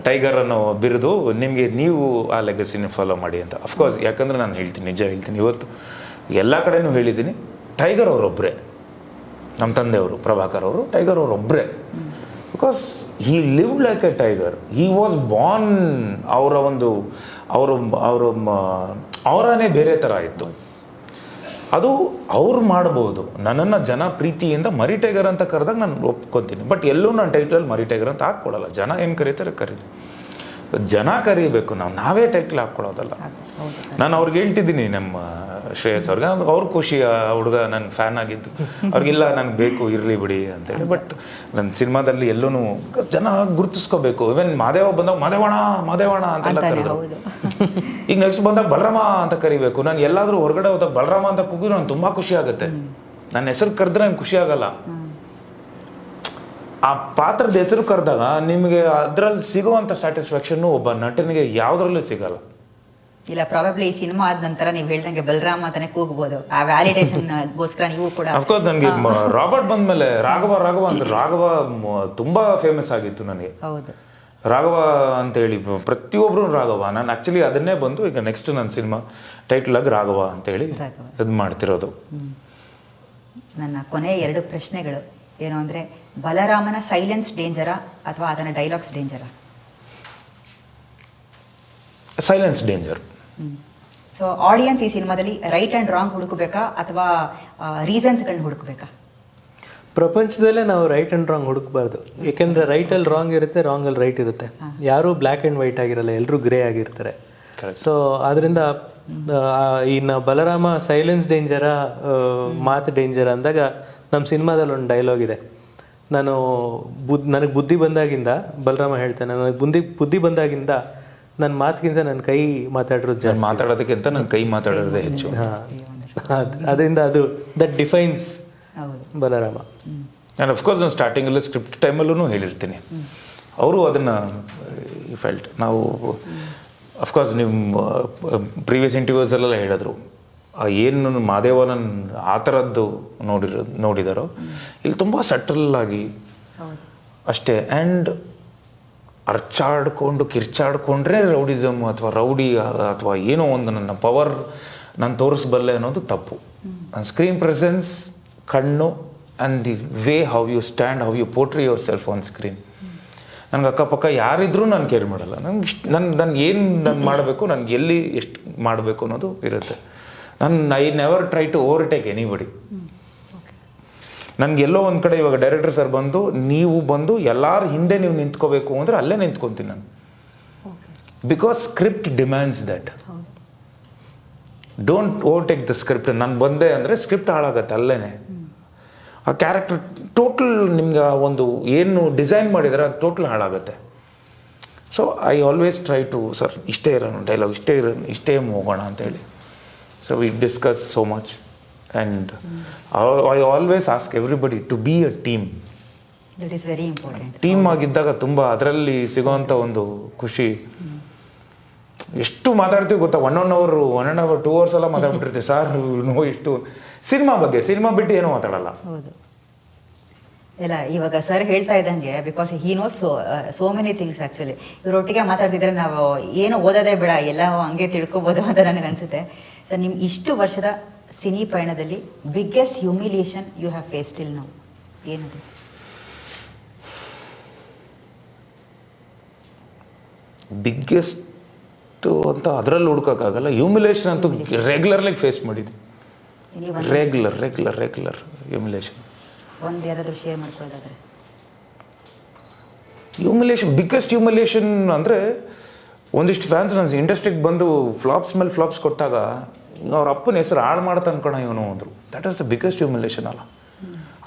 ಟೈಗರ್ ಅನ್ನೋ ಬಿರುದು ನಿಮಗೆ, ನೀವು ಆ ಲೆಗಸಿನ ಫಾಲೋ ಮಾಡಿ ಅಂತ. ಅಫ್ಕೋರ್ಸ್, ಯಾಕಂದ್ರೆ ನಾನು ಹೇಳ್ತೀನಿ, ನಿಜ ಹೇಳ್ತೀನಿ, ಇವತ್ತು ಎಲ್ಲ ಕಡೆನೂ ಹೇಳಿದ್ದೀನಿ, ಟೈಗರ್ ಅವರೊಬ್ಬರೇ, ನಮ್ಮ ತಂದೆಯವರು ಪ್ರಭಾಕರ್ ಅವರು ಟೈಗರ್ ಅವರೊಬ್ಬರೇ. Because he live like a tiger, he was born. ಅವರ ಒಂದು ಅವರನೇ ಬೇರೆ ಥರ ಇತ್ತು. ಅದು ಅವ್ರು ಮಾಡ್ಬೋದು. ನನ್ನನ್ನು ಜನ ಪ್ರೀತಿಯಿಂದ ಮರಿ ಟೈಗರ್ ಅಂತ ಕರೆದಾಗ ನಾನು ಒಪ್ಕೊತೀನಿ. ಬಟ್ ಎಲ್ಲೂ ನಾನು ಟೈಟಲ್ ಮರಿ ಟೈಗರ್ ಅಂತ ಹಾಕ್ಕೊಡಲ್ಲ. ಜನ ಏನು ಕರೀತಾರೆ ಕರೀಲಿ, ಜನ ಕರೀಬೇಕು, ನಾವೇ ಟೈಟಲ್ ಹಾಕ್ಕೊಡೋದಲ್ಲ. ನಾನು ಅವ್ರಿಗೆ ಹೇಳ್ತಿದ್ದೀನಿ, ನಮ್ಮ ಶ್ರೇಯಸ್ ಅವ್ರಿಗೆ, ಅವ್ರ ಖುಷಿ, ಹುಡುಗ ನನ್ನ ಫ್ಯಾನ್ ಆಗಿದ್ದು, ಅವ್ರಿಗಿಲ್ಲ ನನಗೆ ಬೇಕು, ಇರಲಿ ಬಿಡಿ ಅಂತೇಳಿ. ಬಟ್ ನನ್ನ ಸಿನಿಮಾದಲ್ಲಿ ಎಲ್ಲೂ ಜನ ಗುರುತಿಸ್ಕೋಬೇಕು. ಇವನ್ ಮಾದೇವ ಬಂದಾಗ ಮಾದೇವಣ ಅಂತೆಲ್ಲ ಕರೆದ್ರು. ಈಗ ನೆಕ್ಸ್ಟ್ ಬಂದಾಗ ಬಲರಾಮ ಅಂತ ಕರಿಬೇಕು. ನಾನು ಎಲ್ಲಾದ್ರೂ ಹೊರಗಡೆ ಹೋದಾಗ ಬಲರಾಮ ಅಂತ ಕೂಗಿದ್ರು ನಂಗೆ ತುಂಬಾ ಖುಷಿ ಆಗುತ್ತೆ. ನನ್ನ ಹೆಸರು ಕರೆದ್ರೆ ನಂಗೆ ಖುಷಿ ಆಗಲ್ಲ. ಆ ಪಾತ್ರದ ಹೆಸರು ಕರೆದಾಗ ನಿಮಗೆ ಅದರಲ್ಲಿ ಸಿಗುವಂಥ ಸ್ಯಾಟಿಸ್ಫ್ಯಾಕ್ಷನ್ನು ಒಬ್ಬ ನಟನಿಗೆ ಯಾವುದ್ರಲ್ಲೂ ಸಿಗಲ್ಲ. ಇಲ್ಲ, ಪ್ರಾಬಬ್ಲಿ ಈ ಸಿನಿಮಾ ಆದ ನಂತರ ನೀವು ಹೇಳ್ದಂಗೆ ಬಲರಾಮ ಅಂತಾನೆ ಕೂಗ್ಬೋದು. ಆ ವ್ಯಾಲಿಡೇಷನ್ಗೋಸ್ಕರ ನೀವು ಕೂಡ. ಅಫ್ಕೋರ್ಸ್, ನನಗೆ ರಾಬರ್ಟ್ ಬಂದ್ಮೇಲೆ ರಾಘವ ಅಂದ್ರೆ ರಾಘವ ತುಂಬಾ ಫೇಮಸ್ ಆಗಿತ್ತು ನನಗೆ. ಹೌದು, ರಾಘವ ಅಂತ ಹೇಳಿ ಪ್ರತಿಯೊಬ್ರು ರಾಘವ. ನಾನು ಆಕ್ಚುಲಿ ಅದನ್ನೇ ಬಂದು ಈಗ ನೆಕ್ಸ್ಟ್ ನನ್ನ ಸಿನಿಮಾ ಟೈಟಲ್ ಆಗಿ ರಾಘವ ಅಂತ ಹೇಳಿ ಇದು ಮಾಡ್ತಿರೋದು. ನನ್ನ ಕೊನೆಯ 2 ಪ್ರಶ್ನೆಗಳು ಏನು ಅಂದರೆ, ಬಲರಾಮನ ಸೈಲೆನ್ಸ್ ಡೇಂಜರಾ ಅಥವಾ ಅದನ್ನ ಡೈಲಾಗ್ಸ್ ಡೇಂಜರಾ? Silence danger. ಸೊ ಆಡಿಯನ್ಸ್ ಈ ಸಿನಿಮಾದಲ್ಲಿ ರೈಟ್ ಆ್ಯಂಡ್ ರಾಂಗ್ ಹುಡುಕಬೇಕಾ ಅಥವಾ ರೀಸನ್ಸ್ಗಳನ್ನ ಹುಡುಕಬೇಕಾ? ಪ್ರಪಂಚದಲ್ಲೇ ನಾವು ರೈಟ್ ಆ್ಯಂಡ್ ರಾಂಗ್ ಹುಡುಕಬಾರ್ದು. ಏಕೆಂದರೆ ರೈಟಲ್ಲಿ ರಾಂಗ್ ಇರುತ್ತೆ, ರಾಂಗಲ್ಲಿ ರೈಟ್ ಇರುತ್ತೆ. ಯಾರೂ ಬ್ಲ್ಯಾಕ್ ಆ್ಯಂಡ್ ವೈಟ್ ಆಗಿರಲ್ಲ, ಎಲ್ಲರೂ ಗ್ರೇ ಆಗಿರ್ತಾರೆ. ಸೊ ಅದರಿಂದ ಇನ್ನು ಬಲರಾಮ ಸೈಲೆನ್ಸ್ ಡೇಂಜರ, ಮಾತು ಡೇಂಜರ ಅಂದಾಗ ನಮ್ಮ ಸಿನಿಮಾದಲ್ಲಿ ಒಂದು ಡೈಲಾಗ್ ಇದೆ. ನನಗೆ ಬುದ್ಧಿ ಬಂದಾಗಿಂದ, ಬಲರಾಮ ಹೇಳ್ತಾನೆ, ನನಗೆ ಬುದ್ಧಿ ಬಂದಾಗಿಂದ ನನ್ನ ಮಾತಿಗಿಂತ ನನ್ನ ಕೈ ಮಾತಾಡಿರೋದು ಜಾಸ್ತಿ, ಮಾತಾಡೋದಕ್ಕಿಂತ ನನ್ನ ಕೈ ಮಾತಾಡೋದೇ ಹೆಚ್ಚು. ಅದರಿಂದ ಅದು ದಟ್ ಡಿಫೈನ್ಸ್ ಬಲರಾಮ. ನಾನು ಅಫ್ಕೋರ್ಸ್ ನಾನು ಸ್ಟಾರ್ಟಿಂಗಲ್ಲಿ ಸ್ಕ್ರಿಪ್ಟ್ ಟೈಮಲ್ಲೂ ಹೇಳಿರ್ತೀನಿ, ಅವರು ಅದನ್ನು ಫೆಲ್ಟ್. ನಾವು ಅಫ್ಕೋರ್ಸ್ ನಿಮ್ಮ ಪ್ರೀವಿಯಸ್ ಇಂಟರ್ವ್ಯೂಸಲ್ಲೆಲ್ಲ ಹೇಳಿದ್ರು, ಏನು ಮಾದೇವನ ಆ ಥರದ್ದು ನೋಡಿದಾರೋ ಇಲ್ಲಿ ತುಂಬ ಸಟಲ್ಲಾಗಿ ಅಷ್ಟೇ. ಆ್ಯಂಡ್ ಅರ್ಚಾಡ್ಕೊಂಡು ಕಿರ್ಚಾಡ್ಕೊಂಡ್ರೆ ರೌಡಿಸಮ್ ಅಥವಾ ರೌಡಿ ಅಥವಾ ಏನೋ ಒಂದು ನನ್ನ ಪವರ್ ನಾನು ತೋರಿಸ್ಬಲ್ಲೆ ಅನ್ನೋದು ತಪ್ಪು. ನನ್ನ ಸ್ಕ್ರೀನ್ ಪ್ರೆಸೆನ್ಸ್, ಕಣ್ಣು and the way how you stand, how you portray yourself on screen. ನನಗೆ ಅಕ್ಕಪಕ್ಕ ಯಾರಿದ್ರೂ ನಾನು ಕೇರ್ ಮಾಡಲ್ಲ. ನಾನು ಏನು ಮಾಡಬೇಕು, ನನಗೆ ಎಲ್ಲಿ ಎಷ್ಟು ಮಾಡಬೇಕು ಅನ್ನೋದು ಇರುತ್ತೆ. I never try to overtake anybody. ನನಗೆಲ್ಲೋ ಒಂದು ಕಡೆ ಇವಾಗ ಡೈರೆಕ್ಟರ್ ಸರ್ ನೀವು ಬಂದು ಎಲ್ಲರ ಹಿಂದೆ ನೀವು ನಿಂತ್ಕೋಬೇಕು ಅಂದರೆ ಅಲ್ಲೇ ನಿಂತ್ಕೊತೀನಿ ನಾನು. Because script demands that. Don't overtake the script. ನಾನು ಬಂದೆ ಅಂದರೆ ಸ್ಕ್ರಿಪ್ಟ್ ಹಾಳಾಗತ್ತೆ ಅಲ್ಲೇ. ಆ ಕ್ಯಾರೆಕ್ಟರ್ ಟೋಟಲ್ ನಿಮ್ಗೆ ಒಂದು ಏನು ಡಿಸೈನ್ ಮಾಡಿದರೆ ಅದು ಟೋಟಲ್ ಹಾಳಾಗುತ್ತೆ. So I always try to sir ಇಷ್ಟೇ ಇರೋಣ ಡೈಲಾಗ್, ಇಷ್ಟೇ ಹೋಗೋಣ ಅಂತೇಳಿ. So we discuss so much and I always ask everybody to be a team. That is very important. Team ಆಗಿದ್ದಾಗ ತುಂಬ ಅದರಲ್ಲಿ ಸಿಗೋವಂಥ ಒಂದು ಖುಷಿ. ಎಷ್ಟು ಮಾತಾಡ್ತೀವಿ ಗೊತ್ತಾ, 1 hour 2 hours ಎಲ್ಲ ಮಾತಾಡ್ಬಿಟ್ಟಿರ್ತೀವಿ ಸರ್. ನಾವು ಇಷ್ಟು ಸಿನಿಮಾ ಬಿಟ್ಟು ಏನೂ ಮಾತಾಡಲ್ಲ. ಹೌದು. ಇಲ್ಲ, ಇವಾಗ ಸರ್ ಹೇಳ್ತಾ ಇದ್ದಂಗೆ because he knows so many things actually. ಇವರೊಟ್ಟಿಗೆ ಮಾತಾಡ್ತಿದ್ರೆ ನಾವು ಏನು ಓದೋದೇ ಬೇಡ, ಎಲ್ಲ ಹಂಗೆ ತಿಳ್ಕೊಬೋದು ಅಂತ ನನಗೆ ಅನಿಸುತ್ತೆ. ಸರ್, ನಿಮ್ಮ ಇಷ್ಟು ವರ್ಷದ ಸಿನಿ ಪಯಣದಲ್ಲಿ biggest humiliation you have face till now ಏನದು? ಬಿಗ್ಗೆಸ್ಟು ಅಂತ ಅದರಲ್ಲಿ ಹುಡ್ಕೋಕ್ಕಾಗಲ್ಲ. ಹ್ಯೂಮಿಲೇಷನ್ ಅಂತೂ ರೆಗ್ಯುಲರ್ಲಿ ಫೇಸ್ ಮಾಡಿದ್ವಿ. Regular humiliation. ಒಂದು ಯಾರಾದರೂ ಶೇರ್ ಮಾಡ್ಕೊಳ್ಳೋದಾದ್ರೆ ಬಿಗ್ಗೆಸ್ಟ್ ಹ್ಯೂಮಿಲೇಷನ್ ಅಂದರೆ ಒಂದಿಷ್ಟು ಫ್ಯಾನ್ಸ್ ನನ್ನ ಇಂಡಸ್ಟ್ರಿಗೆ ಬಂದು ಫ್ಲಾಪ್ಸ್ ಮೇಲೆ ಫ್ಲಾಪ್ಸ್ ಕೊಟ್ಟಾಗ ಅವ್ರ ಅಪ್ಪನ ಹೆಸರು ಹಾಳು ಮಾಡ್ತಾ ಅನ್ಕೋಣ ಇವನು ಅಂದರು. That was the biggest humiliation ಅಲ್ಲ.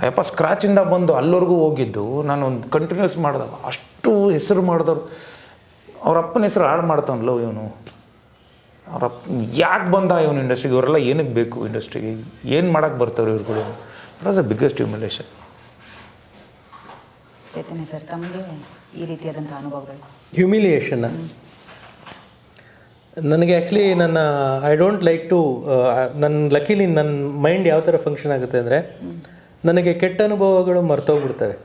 ಅಯ್ಯಪ್ಪ ಸ್ಕ್ರಾಚಿಂದ ಬಂದು ಅಲ್ಲವರೆಗೂ ಹೋಗಿದ್ದು ನಾನು ಒಂದು ಕಂಟಿನ್ಯೂಸ್ ಮಾಡಿದಾಗ ಅಷ್ಟು ಹೆಸರು ಮಾಡಿದವ್ರು ಅವ್ರ ಅಪ್ಪನ ಹೆಸರು ಹಾಳು ಮಾಡ್ತಾನಲ್ಲ ಇವನು. ಅವ್ರಪ್ಪ ಯಾಕೆ ಬಂದ ಇವನು ಇಂಡಸ್ಟ್ರಿಗೆ, ಇವರೆಲ್ಲ ಏನಕ್ಕೆ ಬೇಕು ಇಂಡಸ್ಟ್ರಿಗೆ, ಏನು ಮಾಡೋಕ್ಕೆ ಬರ್ತಾರೆ ಇವ್ರುಗಳು. That was the biggest humiliation. Chaitanya sir, ತಮಗೆ ಈ ರೀತಿಯಾದಂಥ ಅನುಭವಗಳು? ಹ್ಯೂಮಿಲಿಯೇಷನ್ ನನಗೆ actually I don't like to ನನ್ನ ಲಕಿಲಿ ನನ್ನ ಮೈಂಡ್ ಯಾವ ಥರ ಫಂಕ್ಷನ್ ಆಗುತ್ತೆ ಅಂದರೆ ನನಗೆ ಕೆಟ್ಟ ಅನುಭವಗಳು ಮರ್ತೋಗ್ಬಿಡ್ತವೆ.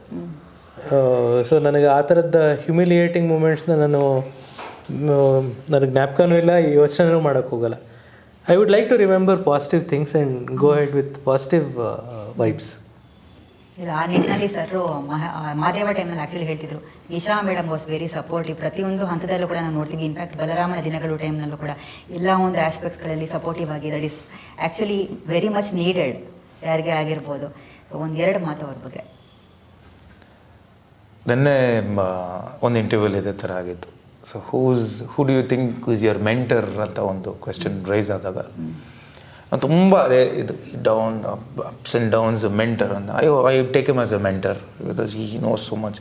ಸೊ ನನಗೆ ಆ ಥರದ ಹ್ಯೂಮಿಲಿಯೇಟಿಂಗ್ ಮೂಮೆಂಟ್ಸ್ನ ನನಗೆ ಜ್ಞಾಪಕನೂ ಇಲ್ಲ, ಯೋಚನೆನೂ ಮಾಡೋಕ್ಕೆ ಹೋಗಲ್ಲ. I would like to remember positive things and go head with positive vibes. ಇಲ್ಲ, ಆ ನಿಟ್ಟಿನಲ್ಲಿ ಸರ್ ಮಾದೇವ ಟೈಮ್ನಲ್ಲಿ ಆ್ಯಕ್ಚುಲಿ ಹೇಳ್ತಿದ್ರು, Nisha madam was very supportive. ಪ್ರತಿಯೊಂದು ಹಂತದಲ್ಲೂ ಕೂಡ ನಾವು ನೋಡ್ತೀವಿ. ಇನ್ಫ್ಯಾಕ್ಟ್ ಬಲರಾಮನ ದಿನಗಳು ಟೈಮ್ನಲ್ಲೂ ಕೂಡ ಎಲ್ಲ ಒಂದು ಆಸ್ಪೆಕ್ಟ್ಸ್ಗಳಲ್ಲಿ ಸಪೋರ್ಟಿವ್ ಆಗಿ. That is actually very much needed ಯಾರಿಗೆ ಆಗಿರ್ಬೋದು. ಒಂದೆರಡು ಮಾತು ಅವ್ರ ಬಗ್ಗೆ. ನೆನ್ನೆ ಒಂದು ಇಂಟರ್ವ್ಯೂಲ್ ಇದೇ ಥರ ಆಗಿತ್ತು. So who do you think is your mentor ಅಂತ ಒಂದು ಕ್ವೆಶ್ಚನ್ ರೈಸ್ ಆದಾಗ ನಾನು ತುಂಬ ಅದೇ ಇದು ಅಪ್ಸ್ ಆ್ಯಂಡ್ ಡೌನ್ಸ್ ಮೆಂಟರ್ ಅಂತ I take him as a mentor because he knows so much.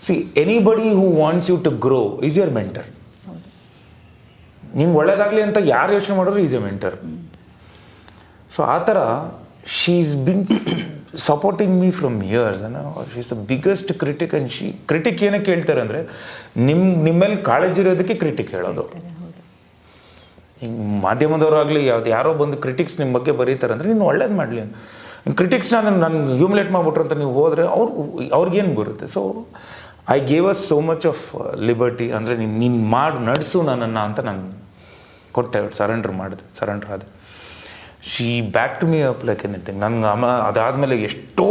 See anybody who wants you to grow is your mentor. ನಿಮ್ಗೆ ಒಳ್ಳೇದಾಗಲಿ ಅಂತ ಯಾರು ಯೋಚನೆ ಮಾಡಿದ್ರು ಈಸ್ ಎ ಮೆಂಟರ್. ಸೊ ಆ ಥರ she is been supporting me from years. She is the biggest critic. And critic ಏನಕ್ಕೆ ಹೇಳ್ತಾರೆ ಅಂದರೆ ನಿಮ್ಮಲ್ಲಿ ಕಾಳಜಿ ಇರೋದಕ್ಕೆ ಕ್ರಿಟಿಕ್ ಹೇಳೋದು. ಹಿಂಗೆ ಮಾಧ್ಯಮದವರಾಗಲಿ ಯಾರೋ ಬಂದು ಕ್ರಿಟಿಕ್ಸ್ ನಿಮ್ಮ ಬಗ್ಗೆ ಬರೀತಾರೆ ಅಂದರೆ ನೀನು ಒಳ್ಳೇದು ಮಾಡಲಿ ಅಂತ. ಕ್ರಿಟಿಕ್ಸ್ನ ನಾನು ಹ್ಯೂಮಿಲೇಟ್ ಮಾಡಿಬಿಟ್ರು ಅಂತ ನೀವು ಹೋದರೆ ಅವ್ರಿಗೇನು ಬರುತ್ತೆ. So I gave us so much of liberty. ಅಂದರೆ ನೀನು ಮಾಡಿ ನಡೆಸು ನನ್ನನ್ನು ಅಂತ ನಾನು ಕೊಟ್ಟೆ, ಸರೆಂಡರ್ ಆದೆ. She back to me up like anything. ನನಗೆ ಅದಾದಮೇಲೆ ಎಷ್ಟೋ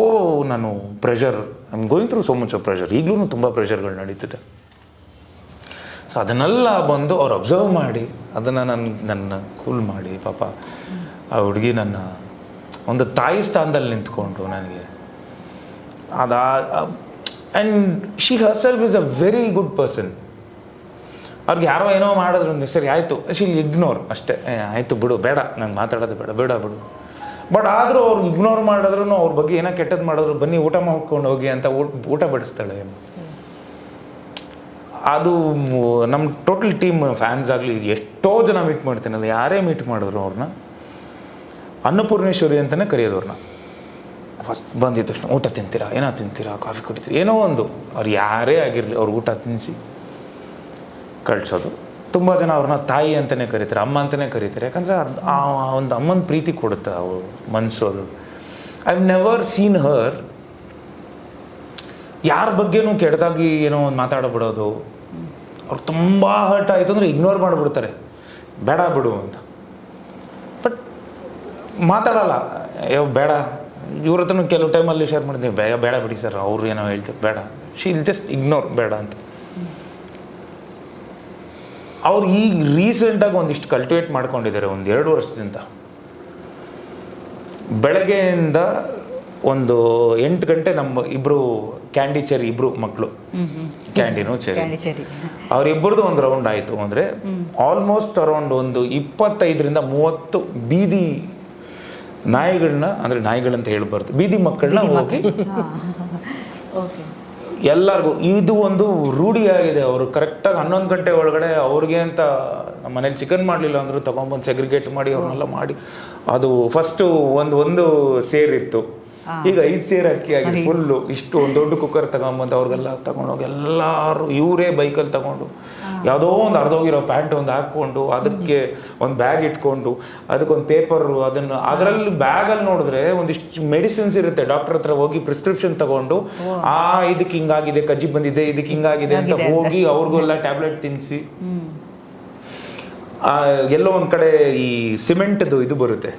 ನಾನು pressure, I am going through so much of pressure. ಈಗಲೂ ತುಂಬ ಪ್ರೆಷರ್ಗಳು ನಡೀತಿದೆ. ಸೊ ಅದನ್ನೆಲ್ಲ ಬಂದು ಅವ್ರು ಅಬ್ಸರ್ವ್ ಮಾಡಿ ಅದನ್ನು ನನ್ನ ಕೂಲ್ ಮಾಡಿ, ಪಾಪ ಆ ಹುಡುಗಿ ನನ್ನ ಒಂದು ತಾಯಿ ಸ್ಥಾನದಲ್ಲಿ ನಿಂತ್ಕೊಂಡ್ರು ನನಗೆ. And she herself is a very good person. ಅವ್ರಿಗೆ ಯಾರೋ ಏನೋ ಮಾಡಿದ್ರು ಒಂದು ಸರಿ ಆಯಿತು, ಶಿಲ್ ಇಗ್ನೋರ್ ಅಷ್ಟೇ. ಆಯಿತು ಬಿಡು, ಬೇಡ ನಂಗೆ ಮಾತಾಡೋದು ಬೇಡ ಬಿಡು. ಬಟ್ ಆದರೂ ಅವ್ರು ಇಗ್ನೋರ್ ಮಾಡಿದ್ರು ಅವ್ರ ಬಗ್ಗೆ ಏನೋ ಕೆಟ್ಟದ್ದು ಮಾಡಿದ್ರು, ಬನ್ನಿ ಊಟ ಮಾಡ್ಕೊಂಡು ಹೋಗಿ ಅಂತ ಊಟ ಬಡಿಸ್ತಾಳೆ. ಅದು ನಮ್ಮ ಟೋಟಲ್ ಟೀಮ್ ಫ್ಯಾನ್ಸ್ ಆಗಲಿ ಎಷ್ಟೋ ಜನ ಮೀಟ್ ಮಾಡ್ತೀನಲ್ಲ, ಯಾರೇ ಮೀಟ್ ಮಾಡಿದ್ರು ಅವ್ರನ್ನ ಅನ್ನಪೂರ್ಣೇಶ್ವರಿ ಅಂತಲೇ ಕರೆಯೋದು. ಅವ್ರನ್ನ ಫಸ್ಟ್ ಬಂದಿದ್ದ ತಕ್ಷಣ ಊಟ ತಿಂತೀರಾ, ಏನೋ ತಿಂತೀರಾ, ಕಾಫಿ ಕುಡಿತೀರಾ, ಏನೋ ಒಂದು ಅವ್ರು ಯಾರೇ ಆಗಿರಲಿ ಅವ್ರು ಊಟ ತಿನ್ನಿಸಿ ಕಳಿಸೋದು. ತುಂಬ ಜನ ಅವ್ರನ್ನ ತಾಯಿ ಅಂತಲೇ ಕರೀತಾರೆ, ಅಮ್ಮ ಅಂತಲೇ ಕರೀತಾರೆ. ಯಾಕಂದರೆ ಆ ಒಂದು ಅಮ್ಮನ ಪ್ರೀತಿ ಕೊಡುತ್ತೆ ಅವ್ರ ಮನಸ್ಸು. ಅದು ಐ ಹ್ಯಾವ್ ನೆವರ್ ಸೀನ್ ಹರ್ ಯಾರ ಬಗ್ಗೆನೂ ಕೆಟ್ಟದಾಗಿ ಏನೋ ಒಂದು ಮಾತಾಡಬಿಡೋದು. ಅವ್ರು ತುಂಬ ಹರ್ಟ್ ಆಯಿತು ಅಂದರೆ ಇಗ್ನೋರ್ ಮಾಡಿಬಿಡ್ತಾರೆ, ಬೇಡ ಬಿಡು ಅಂತ. ಬಟ್ ಮಾತಾಡಲ್ಲ, ಬೇಡ. ಇವ್ರ ಹತ್ರನೂ ಕೆಲವು ಟೈಮಲ್ಲಿ ಶೇರ್ ಮಾಡಿದ್ದೀವಿ, ಬೇಡ ಬಿಡಿ ಸರ್, ಅವ್ರು ಏನೋ ಹೇಳ್ತಾರೆ, ಬೇಡ. ಶೀಲ್ ಜಸ್ಟ್ ಇಗ್ನೋರ್, ಬೇಡ ಅಂತ. ಅವ್ರು ಈಗ ರೀಸೆಂಟಾಗಿ ಒಂದಿಷ್ಟು ಕಲ್ಟಿವೇಟ್ ಮಾಡ್ಕೊಂಡಿದ್ದಾರೆ, 1-2 ವರ್ಷದಿಂದ. ಬೆಳಗ್ಗೆಯಿಂದ ಒಂದು 8 ಗಂಟೆ ನಮ್ಮ ಇಬ್ಬರು ಕ್ಯಾಂಡಿ ಚೆರಿ ಇಬ್ಬರು ಮಕ್ಕಳು, ಕ್ಯಾಂಡಿನೂ ಚೆರಿ, ಅವರಿಬ್ಬರದು ಒಂದು ರೌಂಡ್ ಆಯಿತು. ಅಂದರೆ ಆಲ್ಮೋಸ್ಟ್ ಅರೌಂಡ್ ಒಂದು 25-30 ಬೀದಿ ನಾಯಿಗಳನ್ನ, ಅಂದರೆ ನಾಯಿಗಳಂತ ಹೇಳ್ಬಾರ್ದು, ಬೀದಿ ಮಕ್ಕಳನ್ನ ಹೋಗಿ ಎಲ್ಲರಿಗೂ ಇದು ಒಂದು ರೂಢಿಯಾಗಿದೆ. ಅವರು ಕರೆಕ್ಟಾಗಿ 11 ಗಂಟೆ ಒಳಗಡೆ ಅವ್ರಿಗೆ ಅಂತ ನಮ್ಮ ಮನೇಲಿ ಚಿಕನ್ ಮಾಡಲಿಲ್ಲ ಅಂದರೂ ತೊಗೊಂಬಂದು ಸೆಗ್ರಿಗೇಟ್ ಮಾಡಿ ಅವ್ರನ್ನೆಲ್ಲ ಮಾಡಿ, ಅದು ಫಸ್ಟು ಒಂದು ಸೇರಿತ್ತು, ಈಗ 5 ಸೇರು ಅಕ್ಕಿ ಆಗಿದೆ ಫುಲ್ಲು. ಇಷ್ಟು ಒಂದು ದೊಡ್ಡ ಕುಕ್ಕರ್ ತಗೊಂಬಂದು ಅವ್ರಿಗೆಲ್ಲ ತಗೊಂಡೋಗಿ ಎಲ್ಲರೂ ಇವರೇ ಬೈಕಲ್ಲಿ ತಗೊಂಡು ಯಾವುದೋ ಒಂದು ಅರ್ಧೋಗಿರೋ ಪ್ಯಾಂಟ್ ಒಂದು ಹಾಕ್ಕೊಂಡು ಅದಕ್ಕೆ ಒಂದು ಬ್ಯಾಗ್ ಇಟ್ಕೊಂಡು ಅದಕ್ಕೊಂದು ಪೇಪರು, ಅದನ್ನು ಅದರಲ್ಲಿ ಬ್ಯಾಗಲ್ಲಿ ನೋಡಿದ್ರೆ ಒಂದಿಷ್ಟು ಮೆಡಿಸಿನ್ಸ್ ಇರುತ್ತೆ. ಡಾಕ್ಟರ್ ಹತ್ರ ಹೋಗಿ ಪ್ರಿಸ್ಕ್ರಿಪ್ಷನ್ ತಗೊಂಡು ಇದಕ್ಕೆ ಹಿಂಗಾಗಿದೆ, ಕಜ್ಜಿ ಬಂದಿದೆ, ಇದಕ್ಕೆ ಹಿಂಗಾಗಿದೆ ಅಂತ ಹೋಗಿ ಅವ್ರಿಗೂ ಎಲ್ಲ ಟ್ಯಾಬ್ಲೆಟ್ ತಿನ್ನಿಸಿ, ಎಲ್ಲೋ ಒಂದು ಕಡೆ ಈ ಸಿಮೆಂಟ್ದು ಇದು ಬರುತ್ತೆ,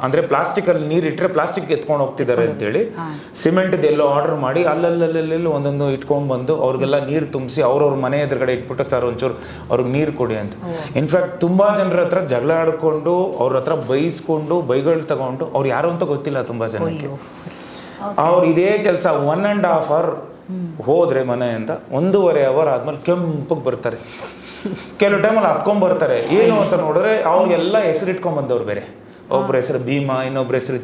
ಅಂದರೆ ಪ್ಲಾಸ್ಟಿಕಲ್ಲಿ ನೀರು ಇಟ್ಟರೆ ಪ್ಲಾಸ್ಟಿಕ್ ಎತ್ಕೊಂಡು ಹೋಗ್ತಿದ್ದಾರೆ ಅಂತೇಳಿ ಸಿಮೆಂಟ್ದು ಎಲ್ಲೋ ಆರ್ಡರ್ ಮಾಡಿ ಅಲ್ಲಲ್ಲಲ್ಲೆಲ್ಲ ಒಂದೊಂದು ಇಟ್ಕೊಂಡು ಬಂದು ಅವ್ರಿಗೆಲ್ಲ ನೀರು ತುಂಬಿಸಿ ಅವ್ರವ್ರ ಮನೆ ಎದುರುಗಡೆ ಇಟ್ಬಿಟ್ಟು ಸರ್ ಒಂಚೂರು ಅವ್ರಿಗೆ ನೀರು ಕೊಡಿ ಅಂತ. ಇನ್ಫ್ಯಾಕ್ಟ್ ತುಂಬ ಜನರ ಹತ್ರ ಜಗಳ ಆಡ್ಕೊಂಡು ಅವ್ರ ಹತ್ರ ಬೈಸ್ಕೊಂಡು ಬೈಗಳು ತಗೊಂಡು ಅವ್ರು ಯಾರು ಅಂತ ಗೊತ್ತಿಲ್ಲ ತುಂಬ ಜನಕ್ಕೆ. ಅವ್ರು ಇದೇ ಕೆಲಸ 1.5 hour ಹೋದ್ರೆ ಮನೆಯಿಂದ 1.5 hour ಆದ್ಮೇಲೆ ಕೆಂಪಗೆ ಬರ್ತಾರೆ. ಕೆಲವು ಟೈಮಲ್ಲಿ ಹತ್ಕೊಂಡ್ಬರ್ತಾರೆ. ಏನು ಅಂತ ನೋಡಿದ್ರೆ ಅವ್ರಿಗೆಲ್ಲ ಹೆಸರು ಇಟ್ಕೊಂಡ್ಬಂದವ್ರು ಬೇರೆ. ಒಬ್ಬರ ಹೆಸರು ಭೀಮಾ, ಇನ್ನೊಬ್ಬರ ಹೆಸರು